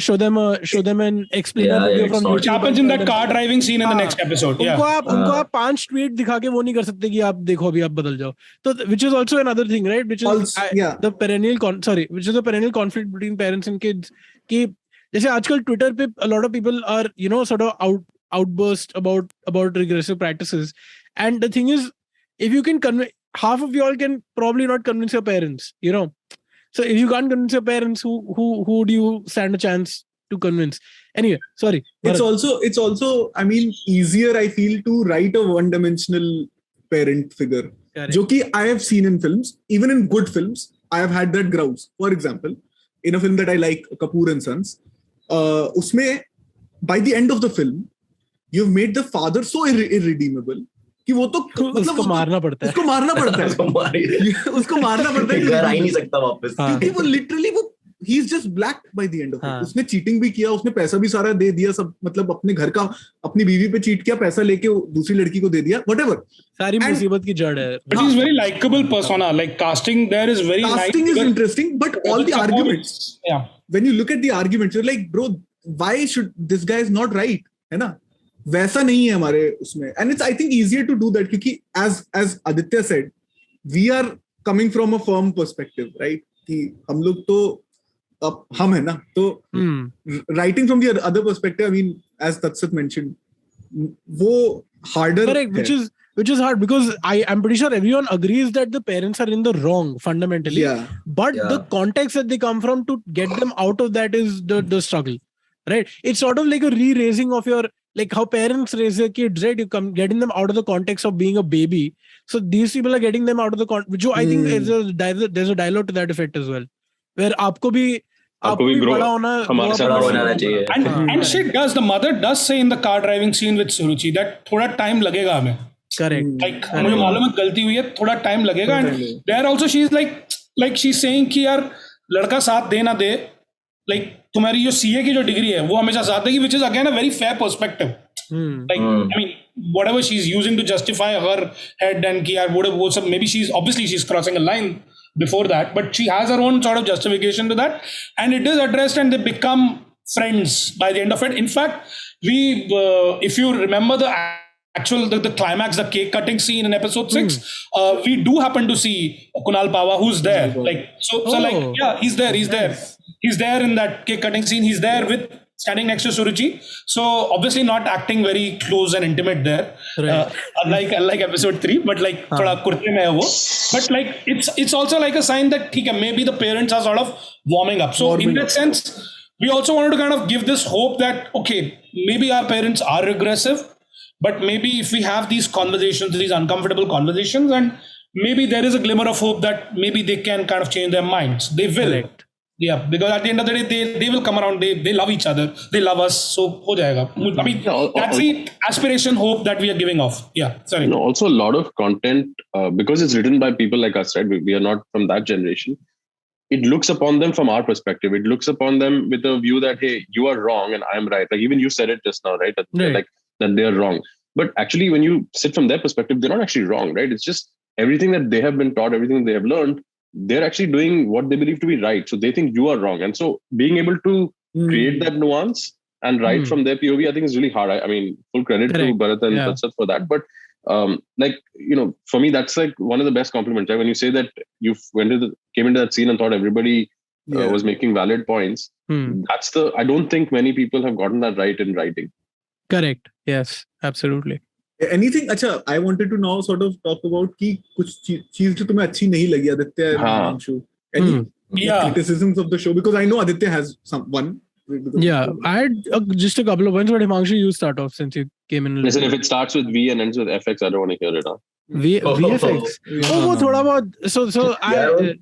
show them and explain a video from which happens in that car driving scene in the next episode. उनको आप 5 tweet दिखा के वो नहीं कर सकते कि आप देखो अभी आप बदल जाओ. तो which is also another thing, right? Which is the which is the perennial conflict between parents and kids. कि जैसे आजकल Twitter पे a lot of people are sort of outburst about regressive practices, and the thing is, if you can convince, half of y'all can probably not convince your parents, so if you can't convince your parents, who do you stand a chance to convince? Anyway, sorry. It's also I mean, easier I feel to write a one-dimensional parent figure. जो कि I have seen in films, even in good films, I have had that grouse. For example, in a film that I like, Kapoor and Sons, उसमें by the end of the film, you've made the father so irredeemable कि वो तो उसको मारना पड़ता है. उसको मारना पड़ता है घर आ ही नहीं सकता वापस, क्योंकि वो लिटरली वो he is just black by the end of it. उसने चीटिंग भी किया, उसने पैसा भी सारा दे दिया, सब मतलब अपने घर का अपनी बीवी पे चीट किया, पैसा लेके दूसरी लड़की को दे दिया, whatever. सारी मुसीबत की जड़ है. But he's very likable persona. Like casting there is very casting nice. is interesting, but all the arguments. Yeah. When you look at the arguments, you're like, bro, why should this guy is not right, है ना? वैसा नहीं है हमारे उसमें, and it's I think easier to do that क्योंकि as Aditya said, we are coming from a firm perspective, right? कि हम लोग तो अब हम है ना, तो writing from the other perspective, I mean, as Tatsat mentioned, वो harder. Correct, which is hard because I'm pretty sure everyone agrees that the parents are in the wrong fundamentally. Yeah. But the context that they come from to get them out of that is the struggle, right? It's sort of like a re-raising of your, like how parents raise their kids, right? You come getting them out of the context of being a baby. So these people are getting them out of the context, which I think there's a dialogue to that effect as well, where आपको भी बड़ा होना चाहिए. And she does, the mother does say in the car driving scene with Suruchi that थोड़ा time लगेगा हमें. Correct. Like मुझे मालूम है गलती हुई है, थोड़ा time लगेगा. And there also she's like she's saying कि यार लड़का साथ दे ना दे, like तुम्हारी जो CA की जो डिग्री है वो हमेशा साथ देगी, which is again a very fair perspective. Like I mean, whatever she's using to justify her head and कि यार वो सब, maybe she's crossing a line before that, but she has her own sort of justification to that, and it is addressed and they become friends by the end of it. In fact, we if you remember the climax, the cake cutting scene in episode 6, we do happen to see Kunal Pava, who's there. Like so like yeah, he's there in that cake cutting scene. He's there standing next to Suruchi, so obviously not acting very close and intimate there, right. Unlike episode 3, but like thoda kurte mein hai wo. But like it's also like a sign that maybe the parents are sort of warming up. So in that sense, we also wanted to kind of give this hope that okay, maybe our parents are regressive, but maybe if we have these conversations, these uncomfortable conversations, and maybe there is a glimmer of hope that maybe they can kind of change their minds. They will. Correct. Yeah, because at the end of the day, they will come around. They love each other. They love us. So, ho jayega. I mean, that's the aspiration, hope that we are giving off. Yeah, sorry. Also, a lot of content, because it's written by people like us, right? We are not from that generation. It looks upon them from our perspective. It looks upon them with a view that, hey, you are wrong and I'm right. Like even you said it just now, right? That they are wrong. But actually, when you sit from their perspective, they're not actually wrong, right? It's just everything that they have been taught, everything they have learned, they're actually doing what they believe to be right. So they think you are wrong. And so being able to create that nuance and write from their POV, I think is really hard. I mean, full credit to Bharat and Tatsat for that. But for me, that's like one of the best compliments. Right? When you say that you came into that scene and thought everybody was making valid points, I don't think many people have gotten that right in writing. Correct. Yes, absolutely. Anything? अच्छा, I wanted to now sort of talk about कि कुछ चीज जो तुम्हें अच्छी नहीं लगी Aditya and Anshu. Yeah. criticisms of the show, because I know Aditya has one. Yeah, I had just a couple of points, but Himanshu, you start off since you came in. Listen, if it starts with V and ends with FX, I don't want to hear it. Huh? VFX. वो थोड़ा बहुत so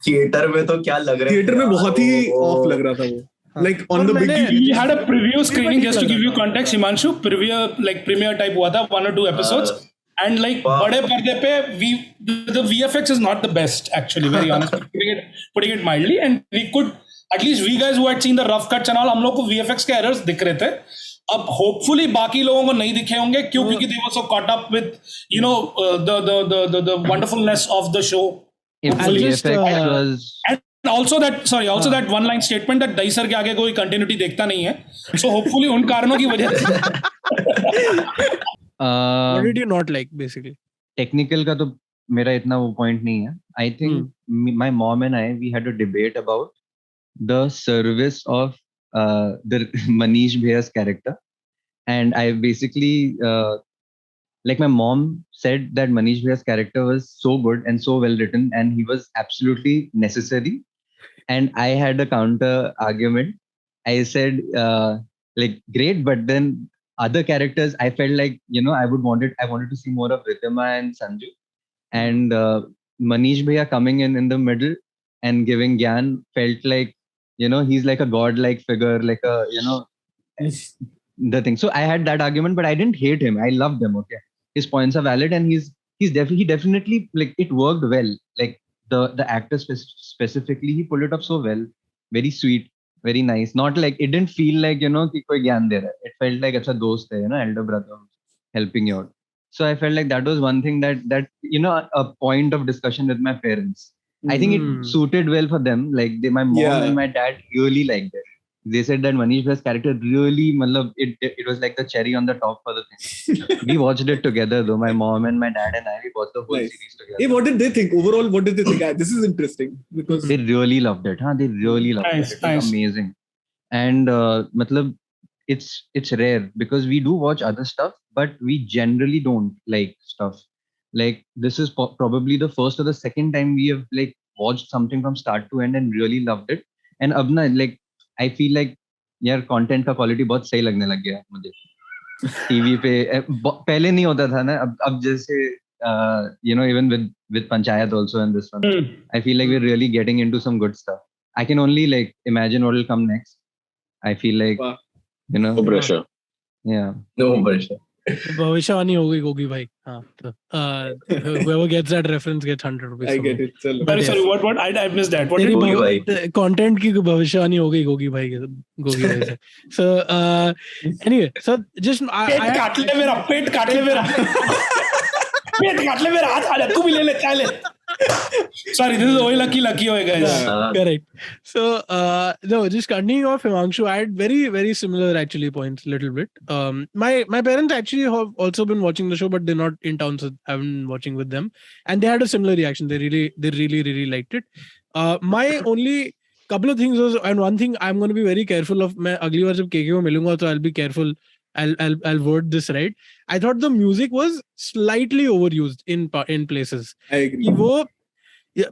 theatre में तो क्या लग रहा है, theatre में बहुत ही off लग रहा था वो. Like on the big TV. We had a preview screening, just to give you context, Himanshu. Premiere type हुआ था, 1 or 2 episodes. And like बड़े पर्दे पे the VFX is not the best, actually, very honestly, putting it mildly. And we could, at least we guys who had seen the rough cuts and all, हम लोग को VFX के errors दिख रहे थे. अब hopefully बाकी लोगों को नहीं दिखे होंगे, क्योंकि they were so caught up with the wonderfulness of the show. And also that one line statement that Dai sir के आगे कोई continuity देखता नहीं है. So hopefully उन कारणों की वजह से. What did you not like, basically? Technical का तो मेरा इतना वो point नहीं है. I think my mom and I, we had a debate about the service of the Manish Bhaiya's character, and I basically like my mom said that Manish Bhaiya's character was so good and so well written, and he was absolutely necessary. And I had a counter argument. I said like great, but then other characters, I felt like I wanted to see more of Riddhima and Sanju, and Manish Bhaiya coming in the middle and giving Gyan felt like he's like a godlike figure, like a the thing. So I had that argument, but I didn't hate him. I loved him. Okay, his points are valid, and he definitely like it worked well. Like the actor specifically, he pulled it up so well. Very sweet, very nice. Not like it didn't feel like कि कोई ज्ञान दे रहा है. It felt like अच्छा दोस्त है, elder brother helping you out. So I felt like that was one thing that a point of discussion with my parents. I think it suited well for them. Like my mom and my dad really liked it. They said that Manish Bhaiya's character really, it was like the cherry on the top for the thing. We watched it together though. My mom and my dad and I, we watched the whole series together. Hey, what did they think? Overall, what did they think? This is interesting because they really loved it. They really loved it. It was amazing. And it's rare because we do watch other stuff, but we generally don't like stuff. Like this is probably the first or the second time we have like watched something from start to end and really loved it. And abna like I feel like यार content का quality बहुत सही लगने लग गया मुझे. TV पे पहले नहीं होता था ना, अब जैसे even with Panchayat also and this one, I feel like we're really getting into some good stuff. I can only like imagine what will come next. I feel like no pressure. Yeah, no pressure. भविष्यवाणी हो गई गोगी भाई. हाँ, whoever gets that reference gets 100 rupees. I get it. Sorry, what? I missed that. What did Gogi भाई? Content की भविष्यवाणी हो गई गोगी भाई से. So anyway, so just पेट काट ले मेरा हाथ आ जा, तू भी ले चाले. Sorry, this is only lucky way, guys. Correct. So no, just continuing off Himanshu, I had very, very similar actually points, little bit. My parents actually have also been watching the show, but they're not in town, so I've been watching with them, and they had a similar reaction. They really liked it. My only couple of things was, and one thing I'm going to be very careful of. मैं अगली बार जब KK को मिलूंगा, so I'll be careful. I'll word this right. I thought the music was slightly overused in places. I agree.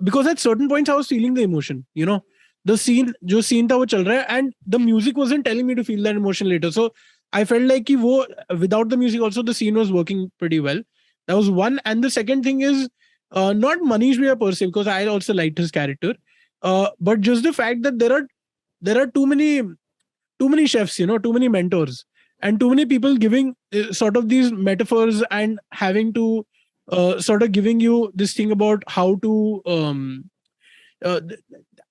Because at certain points I was feeling the emotion. The scene था वो चल रहा है, and the music wasn't telling me to feel that emotion later. So I felt like without the music also the scene was working pretty well. That was one. And the second thing is not Manish Bhaiya per se, because I also liked his character, but just the fact that there are too many chefs, too many mentors. And too many people giving sort of these metaphors and having to sort of giving you this thing about how to.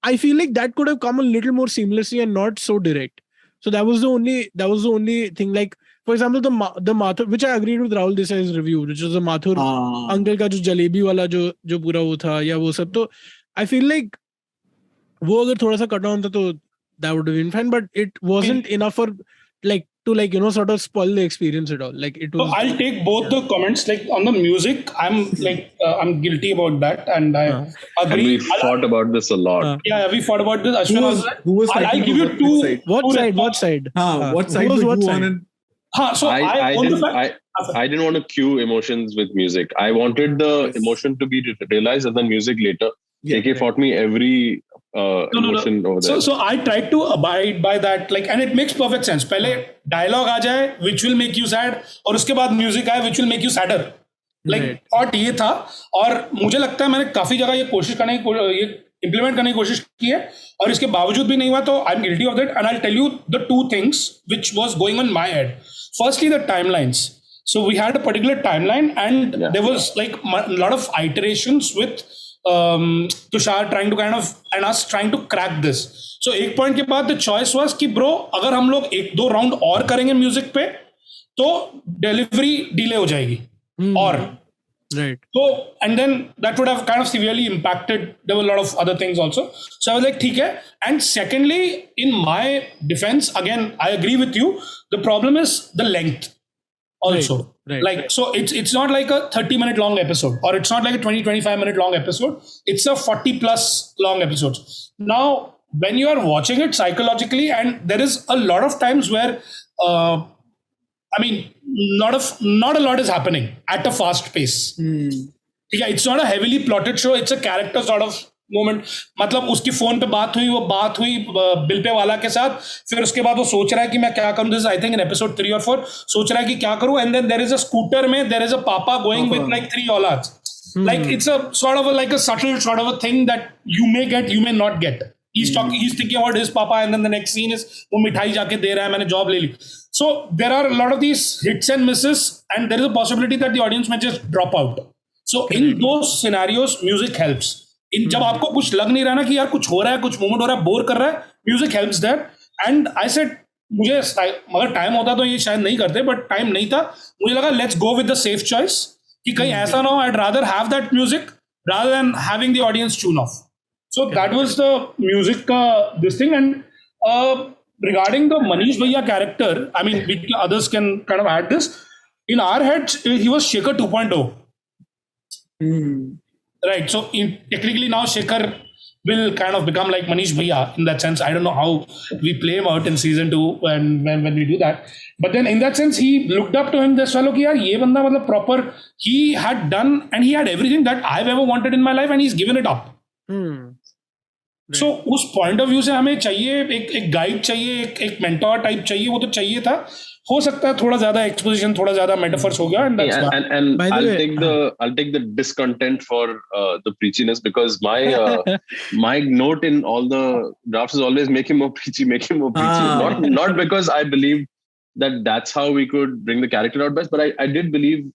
I feel like that could have come a little more seamlessly and not so direct. So that was the only thing. Like for example, the Mathur, which I agreed with Rahul Desai's review, which was the Mathur uncle का जो जलेबी वाला जो पूरा वो था या वो सब, तो I feel like वो अगर थोड़ा सा कटा होता तो that would have been fine, but it wasn't enough for to sort of spoil the experience at all. Like it was. So I'll take both the comments. Like on the music, I'm guilty about that, and I agree. And we fought about this a lot. Yeah, we fought about this. Ashwin who was I'll give you two. What side? What side was what side? So I didn't want to cue emotions with music. I wanted the emotion to be realized and then music later. KK fought me every emotion over there. So I tried to abide by that, like, and it makes perfect sense. पहले dialogue आ जाए, which will make you sad, और उसके बाद music आए, which will make you sadder. Like thought ये था, और मुझे लगता है मैंने काफी जगह ये कोशिश करने की ये implement करने की कोशिश की है, और इसके बावजूद भी नहीं हुआ, तो I'm guilty of that, and I'll tell you the two things which was going on my head. Firstly, the timelines. So we had a particular timeline, and there was like a lot of iterations with Tushar trying to kind of and us trying to crack this. So एक point के बाद the choice was कि bro अगर हम लोग एक दो round और करेंगे music पे तो delivery delay हो जाएगी और Right. So and then that would have kind of severely impacted. There were a lot of other things also. So I was like, ठीक है. And secondly, in my defense, again, I agree with you. The problem is the length. Also, Right. like, so it's not like a 30-minute long episode, or it's not like a 20-25-minute long episode. It's a 40+ long episode. Now, when you are watching it psychologically, and there is a lot of times where, I mean, not a lot is happening at a fast pace. Yeah, it's not a heavily plotted show. It's a character sort of moment. मतलब उसकी phone पे बात हुई bill pay वाला के साथ, फिर उसके बाद वो सोच रहा है कि मैं क्या करूं. This is I think in episode 3 or 4 सोच रहा है कि क्या करूं, and then there is a scooter में there is a papa going with like 3 aulads. Like it's a sort of like a subtle sort of a thing that you may get, you may not get. He's thinking about his papa, and then the next scene is वो मिठाई जाके दे रहा है, मैंने job ले ली. So there are a lot of these hits and misses, and there is a possibility that the audience may just drop out. So in those scenarios, music helps. जब आपको कुछ लग नहीं रहा ना कि यार कुछ हो रहा है, कुछ मोमेंट हो रहा है, बोर कर रहा है, music helps there. And I said मुझे अगर टाइम होता तो ये शायद नहीं करते, बट टाइम नहीं था. मुझे लगा let's go with the safe choice कि कहीं ऐसा ना हो. I'd rather have that music rather than having the audience tune off. So that was the music this thing. And regarding the Manish Bhaiya character, I mean, others can kind of add this. In our heads, he was Shekhar 2.0. Right. So technically now Shekhar will kind of become like Manish Bhaiya in that sense. I don't know how we play him out in season 2 when we do that. But then in that sense, he looked up to him, this fellow, कि यार ये बंदा मतलब proper, he had done and he had everything that I've ever wanted in my life, and he's given it up. So उस point of view से हमें चाहिए एक guide चाहिए, एक mentor type चाहिए, वो तो चाहिए था. हो सकता है थोड़ा ज्यादा exposition, थोड़ा ज्यादा metaphors हो गया, and that's why. And I'll take the discontent for the preachiness, because my note in all the drafts is always make him more preachy. Not because I believe that that's how we could bring the character out best, but I did believe,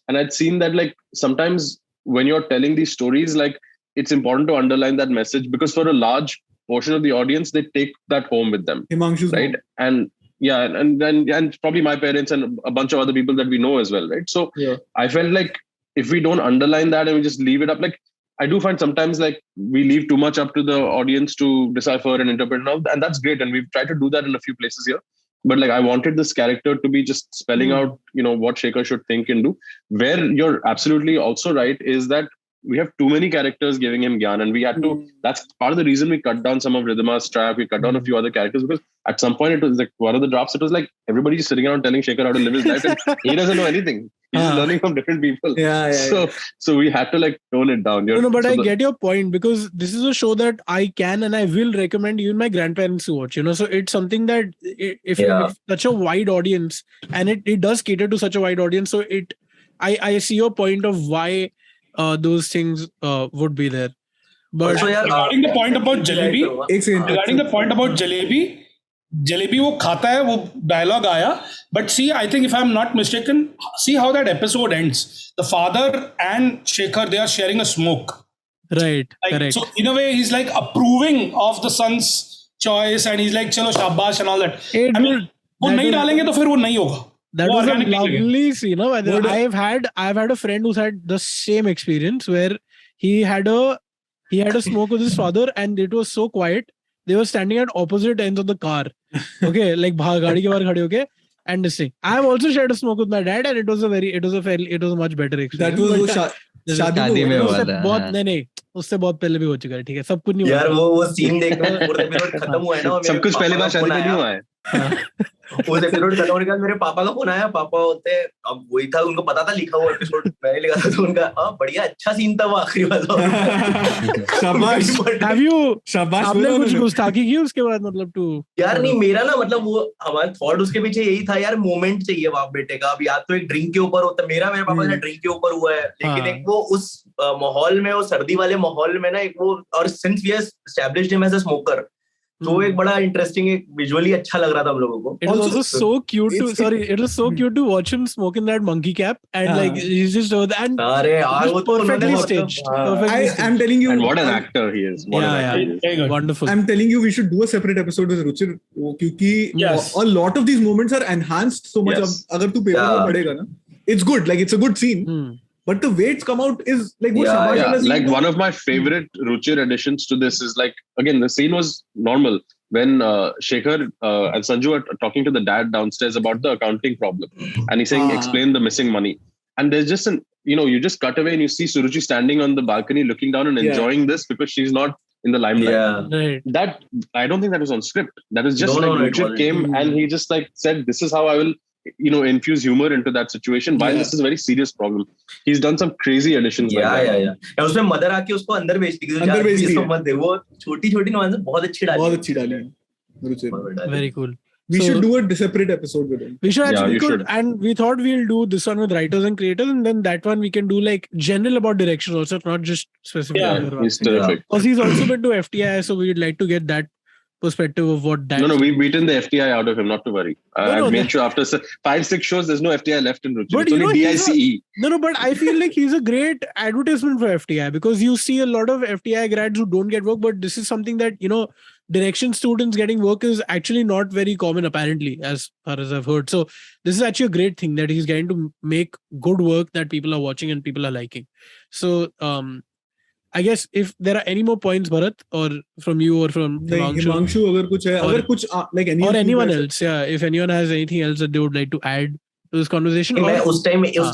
and I'd seen that like sometimes when you're telling these stories, like it's important to underline that message, because for a large portion of the audience, they take that home with them. Himanshu's right? mom. And yeah, and probably my parents and a bunch of other people that we know as well, right? So I felt like if we don't underline that and we just leave it up, like I do find sometimes like we leave too much up to the audience to decipher and interpret and all, and that's great. And we've tried to do that in a few places here. But like I wanted this character to be just spelling out, what Shekhar should think and do. Where you're absolutely also right is that we have too many characters giving him Gyan, and we had to, that's part of the reason we cut down some of Ridhima's track, we cut down a few other characters, because at some point it was like one of the drafts, it was like everybody just sitting around telling Shekhar how to live his life, and he doesn't know anything. He's learning from different people. So we had to like tone it down. But I get your point, because this is a show that I can and I will recommend even my grandparents to watch, So it's something that if you have such a wide audience, and it does cater to such a wide audience, so I see your point of why those things would be there. But regarding the point about Jalebi, Jalebi वो खाता है, वो dialogue आया. But see, I think if I'm not mistaken, see how that episode ends. The father and Shekhar, they are sharing a smoke. Right, like, correct. So in a way, he's like approving of the son's choice, and he's like, chalo shabash and all that. I mean, वो नहीं डालेंगे तो फिर वो नहीं होगा. That was a lovely scene. I've had a friend who's had the same experience where he had a smoke with his father, and it was so quiet. They were standing at opposite ends of the car. Okay, like gaadi ke bahar khade hoke, and this thing. I have also shared a smoke with my dad, and it was a much better experience. That was शादी में उससे बहुत नहीं उससे बहुत पहले भी हो चुका है. ठीक है, सब कुछ नहीं यार वो सीन देखना पूरा एपिसोड खत्म हुआ है ना, सब कुछ पहले बार शादी में नहीं हुआ है. उस एपिसोड खत्म होने के बाद मेरे पापा का फोन आया, पापा होते हैं, अब वही था, उनको पता था लिखा हुआ एपिसोड मैंने लिखा था, तो उनका बढ़िया अच्छा सीन था वो आखिरी वाला। शाबाश। Have you शाबाश आपने बोला कुछ उन्होंने। गुस्ताखी की उसके बाद, मतलब टू यार नहीं, मेरा ना मतलब वो हमारा थॉट उसके पीछे यही था यार, मोमेंट चाहिए बाप बेटे का। अब या तो एक ड्रिंक के ऊपर होता, मेरे पापा का ड्रिंक के ऊपर हुआ है, लेकिन हाँ। एक वो उस माहौल में, वो सर्दी वाले माहौल में ना, एक वो, और since we established him as a smoker, तो एक बड़ा इंटरेस्टिंग, एक विजुअली अच्छा लग रहा था हम लोगों को। It was also Also, so cute to it's- sorry, it was so cute to watch him smoke in that monkey cap and हाँ. like he's just and अरे यार वो तो perfectly उन्होंने staged. हाँ। Perfectly I'm telling you, And what an actor he is. What an Yeah, actor he yeah. is. Very good. Wonderful. I'm telling you, we should do a separate episode with Ruchir, क्योंकि Yes. a lot of these moments are enhanced so much. Yes. अगर तू paper में Yeah. पढ़ेगा ना, it's good, like it's a good scene, Hmm. but the way it's come out is like वो Yeah, शाबाश Yeah, वाला scene like तो- one of my favorite Ruchir additions to this is like, again, the scene was normal when Shekhar and Sanju are talking to the dad downstairs about the accounting problem, and he's saying, explain the missing money. And there's just you just cut away and you see Suruchi standing on the balcony looking down and Yeah. enjoying this because she's not in the limelight. Yeah. Right. That, I don't think that was on script. That is just No, like no, it Ruchir wasn't. came and he just like said, this is how I will infuse humor into that situation while Yeah. this is a very serious problem. He's done some crazy additions like that. या उसमें mother आके उसको अंदर भेजती है, अंदर भेजती है। मत दे, वो छोटी नुआंस बहुत अच्छी डाली, बहुत अच्छी डाली है रुचि। Very cool. We So- should do a separate episode with him. We should Yeah, actually you could, should. and we thought we'll do this one with writers and creators, and then that one we can do like general about direction also, not just specific. Yeah, to your He's one. terrific. Because he's also been to FTI, so we'd like to get that perspective of what that. No, we've beaten the FTI out of him, not to worry. No, I've made that- sure after 5-6 shows, there's no FTI left in Ruchi. But It's you only know, he's DICE. No, but I feel like he's a great advertisement for FTI because you see a lot of FTI grads who don't get work, but this is something that, direction students getting work is actually not very common, apparently, as far as I've heard. So this is actually a great thing that he's getting to make good work that people are watching and people are liking. So, I guess if there are any more points, Bharat, or from you or from नहीं, हिमांशु अगर कुछ है, और- अगर कुछ like any or of you anyone guys- else, yeah, if anyone has anything else that they would like to add to this conversation. मैं or- उस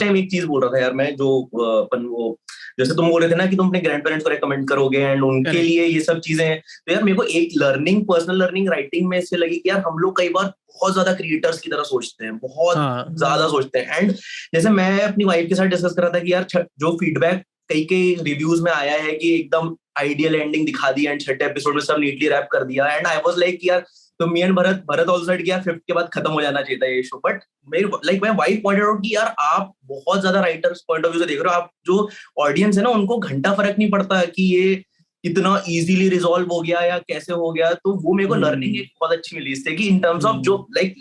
time एक चीज बोल रहा था यार, मैं जो अपन वो जैसे तुम बोल रहे थे ना कि तुम अपने ग्रैंड पेरेंट्स को रेकमेंड करोगे एंड उनके Correct. लिए ये सब चीजें हैं, तो यार मेरे को एक पर्सनल लर्निंग राइटिंग में इससे लगी कि यार हम लोग कई बार बहुत ज्यादा क्रिएटर्स की तरह सोचते हैं, बहुत हाँ, ज्यादा सोचते हैं। एंड जैसे मैं अपनी वाइफ के साथ डिस्कस कर रहा था कि यार जो फीडबैक कई रिव्यूज में आया है कि एकदम आइडियल एंडिंग दिखा दी एंड छठे एपिसोड में सब नीटली रैप कर दिया, एंड आई वाज लाइक यार, तो me and Bharat also said कि यार 5th के बाद खत्म हो जाना चाहिए था ये शो, बट मेरी like my wife pointed out कि यार आप बहुत ज्यादा राइटर्स पॉइंट ऑफ व्यू से देख रहे हो, आप जो ऑडियंस है ना उनको घंटा फर्क नहीं पड़ता कि ये इतना इजीली रिजॉल्व हो गया या कैसे हो गया। तो वो मेरे को लर्निंग एक बहुत अच्छी मिली इससे कि इन टर्म्स ऑफ जो like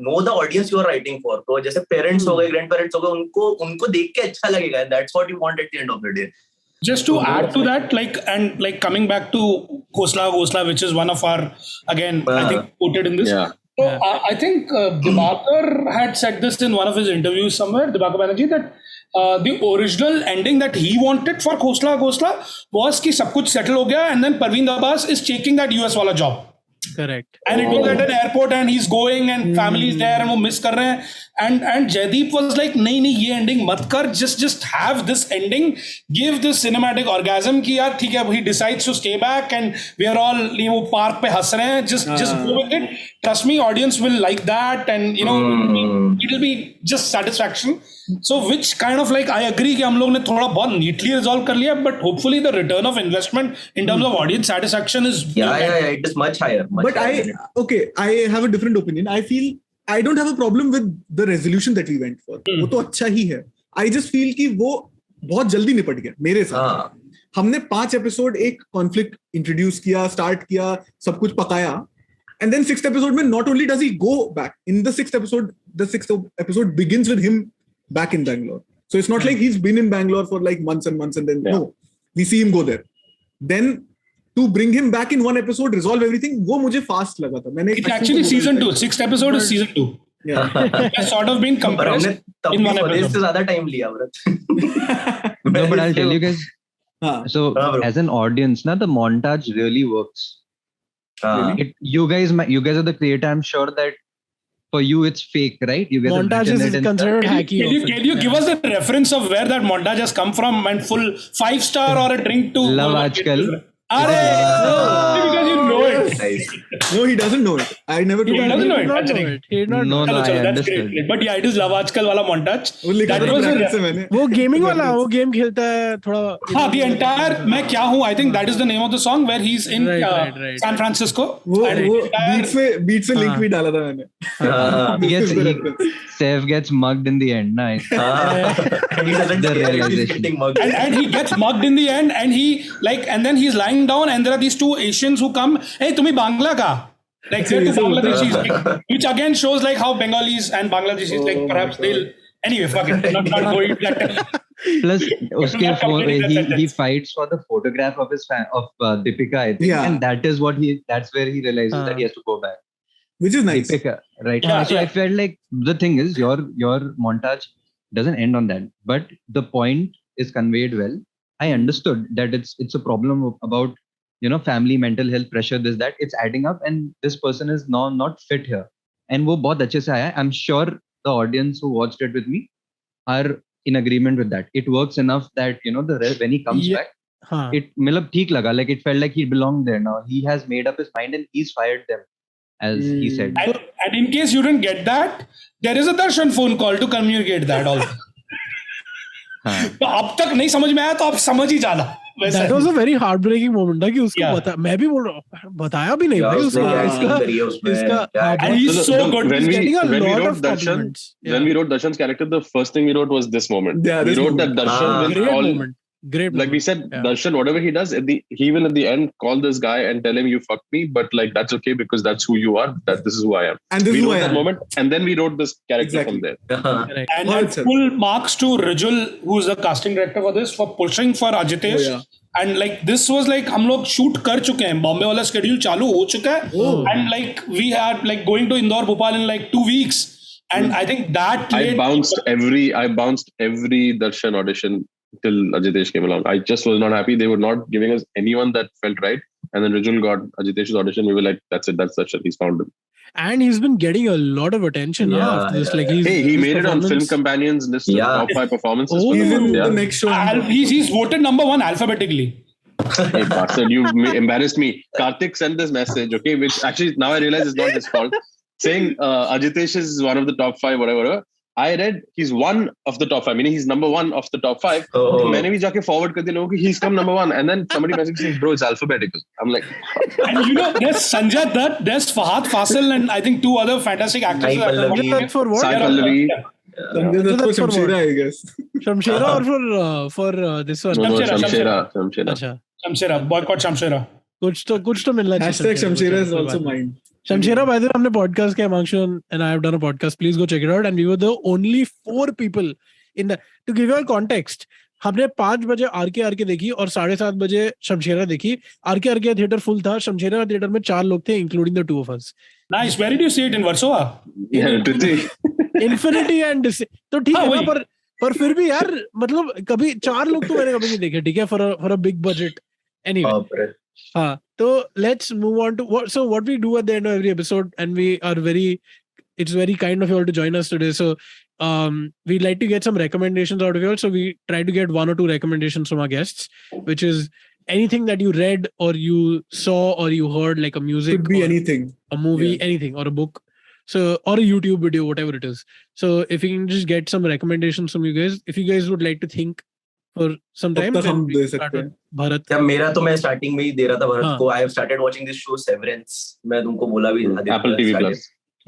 know the audience you are writing for, तो जैसे पेरेंट्स हो गए, ग्रैंड पेरेंट्स हो गए, उनको देख के अच्छा लगेगा, that's what you want at the end of the day. Just to add to that, like coming back to Khosla, which is one of our, again, I think quoted in this. Yeah. So I think Dibakar had said this in one of his interviews somewhere, Dibakar Banerjee, that the original ending that he wanted for Khosla was कि सब कुछ settle हो गया, and then Parveen Abbas is taking that US वाला job. correct. And it was at an airport and he's going and family is there and वो miss कर रहे हैं, and Jaideep was like नहीं ये ending मत कर, just have this ending, give this cinematic orgasm कि यार ठीक है, he decides to stay back and we are all वो पार्क पे हंस रहे हैं, just go with it, trust me, audience will like that, and it'll be just satisfaction. So which kind of like I agree कि हम लोग ने थोड़ा बहुत neatly resolve कर लिया, but hopefully the return of investment in terms of audience satisfaction is yeah, it is much higher. But I have a different opinion. I feel I don't have a problem with the resolution that we went for. वो तो अच्छा ही है. I just feel कि वो बहुत जल्दी निपट गया मेरे साथ. हमने 5 एपिसोड एक कॉन्फ्लिक्ट इंट्रोड्यूस किया, स्टार्ट किया, सब कुछ पकाया, and then 6th episode में not only does he go back in the 6th episode begins with him back in Bangalore. So it's not like he's been in Bangalore for like months and months and then no, we see him go there. Then to bring him back in one episode, resolve everything, वो मुझे fast लगा था. मैंने it's actually season 2. 6th episode is season 2. Yeah. It's sort of been compressed in one स्वदेश से episode. ज्यादा time लिया व्रत। No, but I'll tell you guys. So bro. as an audience, na, the montage really works. You guys are the creator. I'm sure that for you it's fake, right? You guys have Montage written is it and considered hacky. Can you give us the reference of where that montage has come from and full 5-star or a drink to Love Aajkal. Because you know it. Nice. No, he doesn't know it. I never He told doesn't you. know He it. did not अच्छा, know नहीं. it. He did not No, know. no, I That's understood. great. But yeah, it is Love Aajkal वाला montage. वो लिखा That था was a bracket से मैंने. वो gaming वाला, वो गेम खेलता है थोड़ा. हाँ, the entire मैं क्या हूँ, I think that is the name of the song where he's in Right. San Francisco. वो And वो entire- बीट से लिंक हाँ. भी डाला था मैंने. हाँ. Sev gets mugged in the end, na? And he doesn't The care if he's realization. getting mugged. and he gets mugged in the end, and he and then he's lying down, and there are these two Asians who come, hey, tumhi Bangla ka? Like they're two Bangladeshis, which again shows like how Bengalis and Bangladeshis, like perhaps they'll. Anyway, fuck it. Not going to that. Plus, uske not completing that he sentence. fights for the photograph of his Deepika, I think, Yeah. and that's where he realizes that he has to go back. Which is nice. Deepika, right? Yeah, So I yeah. felt like the thing is your montage doesn't end on that, but the point is conveyed well. I understood that it's a problem about family, mental health, pressure, this that it's adding up, and this person is now not fit here. And वो बहुत अच्छे से आया. I'm sure the audience who watched it with me are in agreement with that. It works enough that when he comes Yeah. back, हाँ. it मतलब ठीक लगा. Like it felt like he belonged there now. He has made up his mind and he's fired them, as he said. And in case you didn't get that, there is a Darshan phone call to communicate that also. हाँ. तो अब तक नहीं समझ में आया तो आप समझ ही जाना. वैसा That was a very heartbreaking moment ना कि उसको Yeah. बता, मैं भी बोल रहा हूँ, बताया भी नहीं Yeah, भाई उसने उसको. क्या इसका acting करी है उसमें, इसका क्या हाँ, acting- And he's so good. When he's we getting a when we lot wrote of Darshan, compliments. when we wrote Darshan's character, the first thing we wrote was this moment. Yeah, we this wrote moment. that Darshan will Great call. moment. Great Like we moment. said, Yeah. Darshan, whatever he does, he will at the end call this guy and tell him you fucked me, but like that's okay because that's who you are. That this is who I am. And this We is who wrote I that am. moment, and then we wrote this character Exactly. from there. Correct. And Well said. full marks to Rijul, who's the casting director for this, for pushing for Ajitesh. Oh, yeah. And like this was like हम लोग shoot कर चुके हैं, बॉम्बे वाला schedule चालू हो चुका है, and like we had like going to Indore, Bhopal in like 2 weeks, and I think that I late- bounced every Darshan audition till Ajitesh came along. I just was not happy. They were not giving us anyone that felt right. And then Rijul got Ajitesh's audition. We were like, that's it. That's Darshan. He's found him. And he's been getting a lot of attention Yeah, after this. yeah, Like yeah. he's Hey, he his made it on Film performance- Companion's list of Yeah. top 5 performances. Oh. for the He's in month. the Yeah. next show. he's voted number 1 alphabetically. Hey, bastard, you embarrassed me. Karthik sent this message, okay, which actually now I realize is not his fault, saying Ajitesh is one of the top 5, whatever. I read he's one of the top 5, meaning he's number 1 of the top 5. Oh. तो मैंने भी जाके forward कर दिया लोगों को, he's come number 1, and then somebody messaged me, bro, it's alphabetical. I'm like, And there's Sanjay Dutt, there's Fahad Fasil, and I think 2 other fantastic actors. Sai Pallavi. That's for what? Sai Pallavi. Sanjay Dutt That's को for Shamshera, what? I guess. Shamshera or for this one? No, Shamshera. Shamshera. अच्छा, Shamshera, boycott Shamshera. कुछ तो मिलना चाहिए. Hashtag Shamshera is कोई also बात नहीं. mine. Shamshera, by the way, हमने podcast किया, Himanshu and I have done a podcast. Please go check it out. And we were the only 4 people in the. To give you all context, हमने 5 बजे RK देखी और 7:30 बजे शमशेरा देखी. RK theatre full था. Shamshera theatre में 4 लोग थे, including the 2 of us. Nice. Where did you see it? In Warsaw? Yeah, did he? Infinity and तो ठीक हाँ, है ना, वही. पर फिर भी यार मतलब कभी 4 लोग तो मैंने कभी नहीं देखे, ठीक है, for a big budget. Anyway. बाप रे. So let's move on to what we do at the end of every episode, and we are it's very kind of you all to join us today. So we'd like to get some recommendations out of you all. So we try to get 1 or 2 recommendations from our guests, which is anything that you read or you saw or you heard, like a music, Could be or anything. a movie, Yeah. anything, or a book. So, or a YouTube video, whatever it is. So if you can just get some recommendations from you guys, if you guys would like to think for some time, तब तक then हम we they can start सकते with हैं. Bharat. क्या मेरा तो मैं starting में ही दे रहा था भरत हाँ. को. I have started watching this show Severance. मैं तुमको बोला भी था. Apple TV Plus.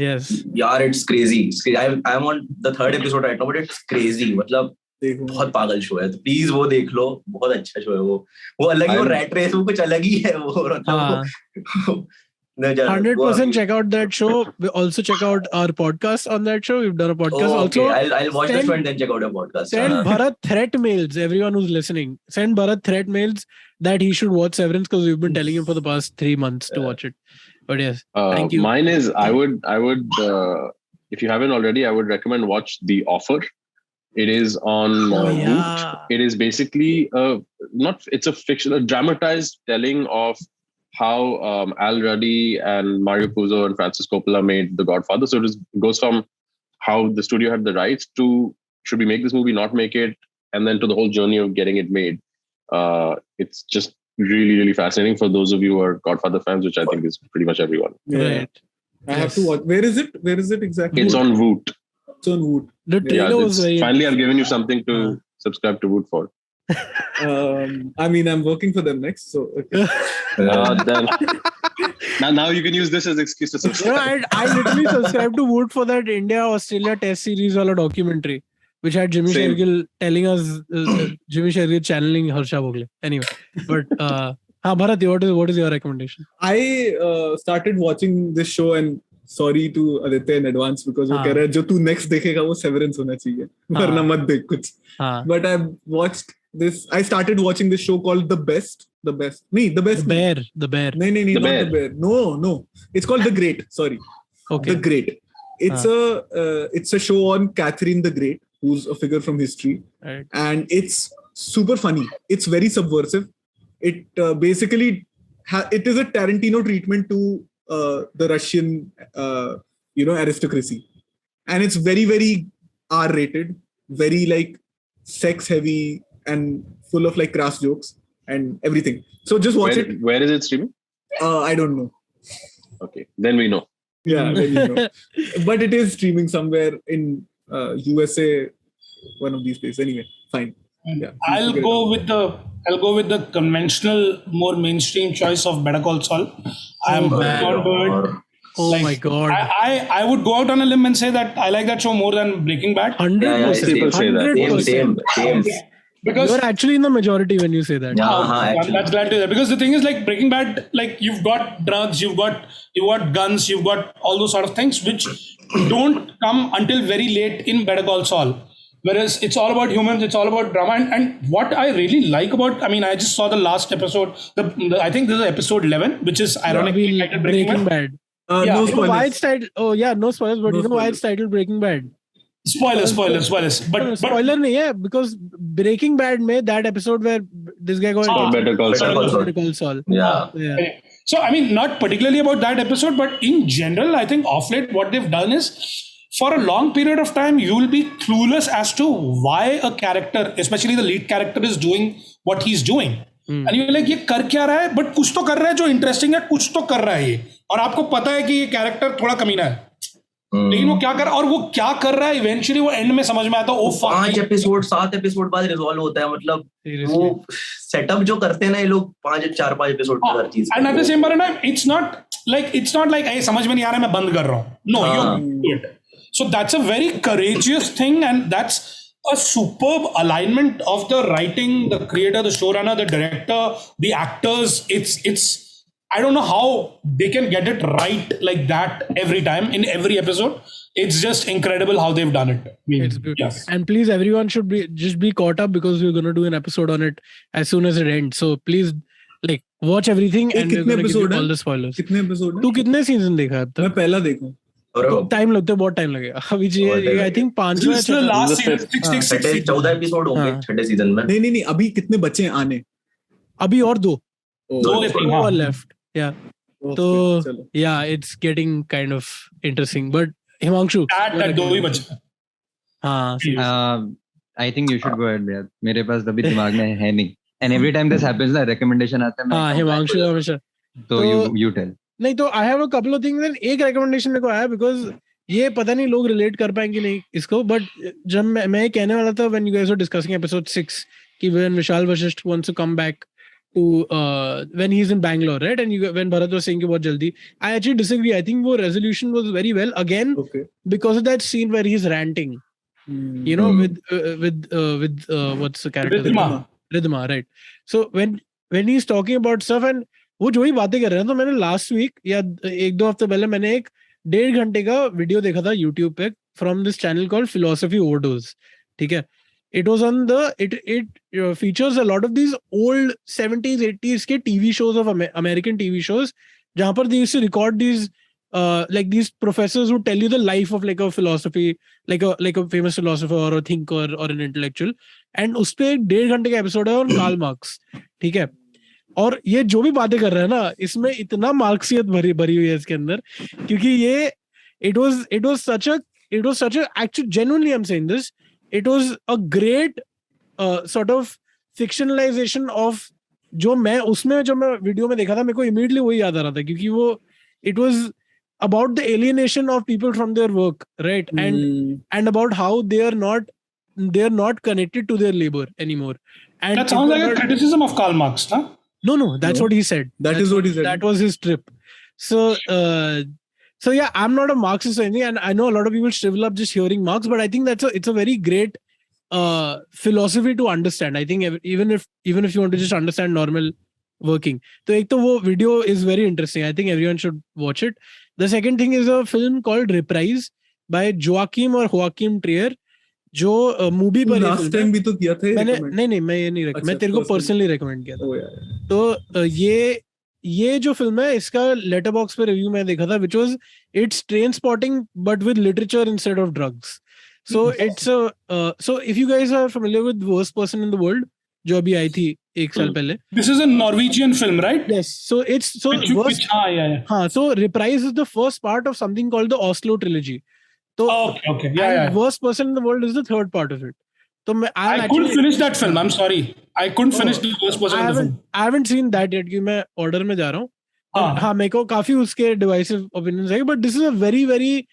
Yes. यार it's crazy. I'm on the 3rd episode right now, but it's crazy. मतलब देखो. बहुत पागल शो है. तो प्लीज वो देख लो. बहुत अच्छा शो है वो अलग ही, वो रैट रेस, वो कुछ अलग ही है वो. हाँ. मतलब 100% check out that show. We also check out our podcast on that show. We've done a podcast. Oh, okay. Also, I'll watch the send- show and then check out your podcast. send Bharat threat mails. Everyone who's listening, send Bharat threat mails that he should watch Severance, because we've been telling him for the past 3 months to watch it. But yes, thank you. Mine is I would if you haven't already, I would recommend watch The Offer. It is on Voot. yeah. It is basically it's a dramatized telling of how Al Ruddy and Mario Puzo and Francis Coppola made The Godfather. So it goes from how the studio had the rights to should we make this movie, not make it, and then to the whole journey of getting it made. It's just really, really fascinating for those of you who are Godfather fans, which I think is pretty much everyone. Right. I have to watch. Where is it? Where is it exactly? It's on Woot. It's on Woot. The trailer was very. Finally, I've given you something to subscribe to Woot for. I mean, I'm working for them next, so okay. Then now you can use this as excuse to subscribe. I literally subscribed to Woot for that India-Australia Test series wala documentary, which had Jimmy Same. Shergill telling us Jimmy Shergill channeling Harsha Bhogle. Anyway, but Bharat, what is your recommendation? I started watching this show, and sorry to Aditya in advance because वो कह रहा है जो तू next देखेगा वो Severance होना चाहिए वरना मत देख कुछ. But I've watched this. I started watching this show called The Best. The Best. No, The Best. The Bear. No, not The Bear. No. It's called The Great. Sorry. Okay. The Great. It's a show on Catherine the Great, who's a figure from history, Right. and it's super funny. It's very subversive. It basically it is a Tarantino treatment to the Russian aristocracy, and it's very, very R-rated, very like sex heavy and full of like crass jokes and everything. So just watch it. Where is it streaming? I don't know. Okay, then we know. Yeah, then you know. But it is streaming somewhere in USA, one of these places. Anyway, fine. Yeah, I'll go with the conventional, more mainstream choice of Better Call Saul. I'm on board. Oh Like, my God. I would go out on a limb and say that I like that show more than Breaking Bad. 100%. People say that. 100%. Same. Because You're actually in the majority when you say that. I'm that's glad to hear. Because the thing is, like Breaking Bad, like you've got drugs, you've got guns, you've got all those sort of things which don't come until very late in Better Call Saul. Whereas it's all about humans, it's all about drama. And what I really like about, I mean, I just saw the last episode. I think this is episode 11, which is ironically titled Breaking Bad. No Yeah. You know why spoilers. it's titled? Oh yeah, no spoilers. But No you know why spoilers. it's titled Breaking Bad? Spoilers. But Spoiler nahi hai, because Breaking Bad mein that episode where this guy got Better Call Saul. Better Call Saul. Yeah. So, I mean, not particularly about that episode, but in general, I think off late, what they've done is for a long period of time, you will be clueless as to why a character, especially the lead character, is doing what he's doing. And you're like, ये कर क्या रहा है? But कुछ तो कर रहा है जो इंटरेस्टिंग है, कुछ तो कर रहा है ये. और आपको पता है कि ये कैरेक्टर थोड़ा कमीना है. लेकिन वो क्या कर और वो क्या कर रहा है इवेंचुअली वो एंड में समझ में आता है. 7 एपिसोड बाद रिजॉल्व होता है. मतलब वो सेटअप जो करते हैं ना ये लोग 4-5 एपिसोड पर हर चीज. And at the same time, it's not like hey, समझ में नहीं आ रहा है मैं बंद कर रहा हूँ. No, you do it. So that's a very courageous thing, and that's a superb alignment of the writing, the creator, the showrunner, the director, the actors. It's I don't know how they can get it right like that every time in every episode. It's just incredible how they've done it. It's beautiful. Yes. And please, everyone should be caught up because we're gonna do an episode on it as soon as it ends. So please, like, watch everything and we're gonna give you all the spoilers. कितने episode तू कितने season देखा है अब मैं तक? पहला देखूं. टाइम लगता है, बहुत टाइम लगेगा. अभी ये I think 5 This is the last season, 66. 14 episode होंगे छठे सीजन में. नहीं अभी कितने बचे हैं आने? अभी और 2 दो episodes, हाँ. और left. Yeah. तो चलो. yeah, it's getting kind of interesting. But Himanshu, That दो ही बचे. हाँ, seriously. I think you should go ahead, भैया. मेरे पास अभी दिमाग में है नहीं. And every time this happens, ना recommendation आता है. हाँ, Himanshu हमेशा. तो you tell. नहीं तो I have a couple of things and एक रिकमेंडेशन मेरे को आया बिकॉज ये पता नहीं लोग रिलेट कर पाएंगे नहीं इसको, बट जब मैं कहने वाला था when you guys were discussing episode 6 कि when Vishal Vashisht wants to come back to when he is in Bangalore, right, and when Bharat was saying कि बहुत जल्दी, I actually disagree. I think वो resolution was very well again because of that scene where he is ranting, you know, with what's the character? Ridhima, right? So when he's talking about stuff and वो जो ही बातें कर रहे हैं, तो मैंने last week या 1-2 हफ्ते पहले मैंने एक 1.5 घंटे का वीडियो देखा था यूट्यूब पे from this channel called philosophy overdose. ठीक है, it was on the it features a lot of these old 70s 80s के TV shows of American TV shows जहाँ पर they used to record these like these professors who tell you the life of like a philosophy, like a famous philosopher or a thinker or an intellectual, and उस पे 1.5 घंटे का episode है on Karl Marx. ठीक है, और ये जो भी बातें कर रहे हैं ना, इसमें इतना मार्क्सियत भरी हुई है इसके अंदर, क्योंकि ये it was such a actually genuinely I'm saying this, it was a great sort of fictionalization of जो मैं वीडियो में देखा था, मेरे को immediately वही याद आ रहा था, क्योंकि वो it was about the alienation of people from their work, right? And about how they're not connected to their labor anymore. And That sounds like a criticism of Karl Marx, huh? No, that's what he said. That is what he said. That was his trip. So yeah, I'm not a Marxist or anything, and I know a lot of people shrivel up just hearing Marx, but I think it's a very great philosophy to understand. I think even if you want to just understand normal working, so ek to wo video is very interesting. I think everyone should watch it. The second thing is a film called Reprise by Joachim Trier, जो movie पर last time भी तो किया था नहीं मैं ये नहीं मैं तेरे को पर्सनली रेकमेंड किया था. तो ये जो फिल्म है इसका लेटरबॉक्स पे रिव्यू मैं देखा था, which was it's train spotting but with literature instead of drugs. So it's so if you guys are familiar with Worst Person in the World, जो अभी आई थी एक साल पहले. This is a Norwegian film, right? Yes. So it's so Reprise is the first part of something called the Oslo trilogy. So okay. Yeah. Worst Person in the World is the third part of it. So I couldn't finish that film. I'm sorry. I couldn't finish the Worst Person in the film. I haven't seen that yet because मैं order में जा रहा हूँ. हाँ मेरे को काफी उसके divisive opinions है, but this is a very very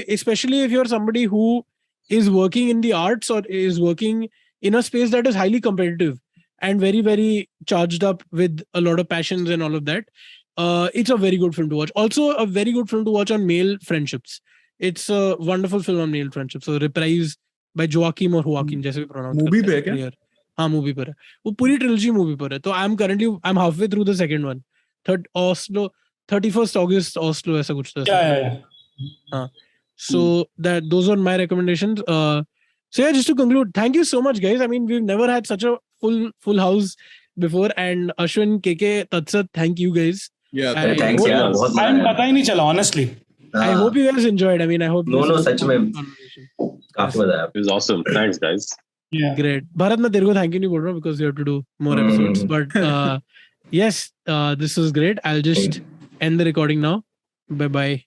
especially if you're somebody who is working in the arts or is working in a space that is highly competitive and very very charged up with a lot of passions and all of that, it's a very good film to watch. Also a very good film to watch on male friendships. It's a wonderful film on male friendships. So Reprise by Joachim जैसे भी pronounce movie पे है क्या? हाँ movie पर है, वो पूरी ट्रिलॉजी मूवी पर है. तो I'm halfway through the second one. 31st August Oslo ऐसा कुछ था. Yeah. So those are my recommendations. So yeah, just to conclude, thank you so much guys. I mean, we've never had such a full house before, and Ashwin, KK, Tatsat, thank you guys. Yeah, thanks. Yeah, I'm पता ही नहीं चला honestly. I hope you guys enjoyed. I mean, I hope. No, सच में काफी मजा आया. It was awesome. Thanks, guys. Yeah. Great. Bharat, मैं तेरे को thank you नहीं बोल रहा हूँ because you have to do more episodes. But yes, this was great. I'll just end the recording now. Bye bye.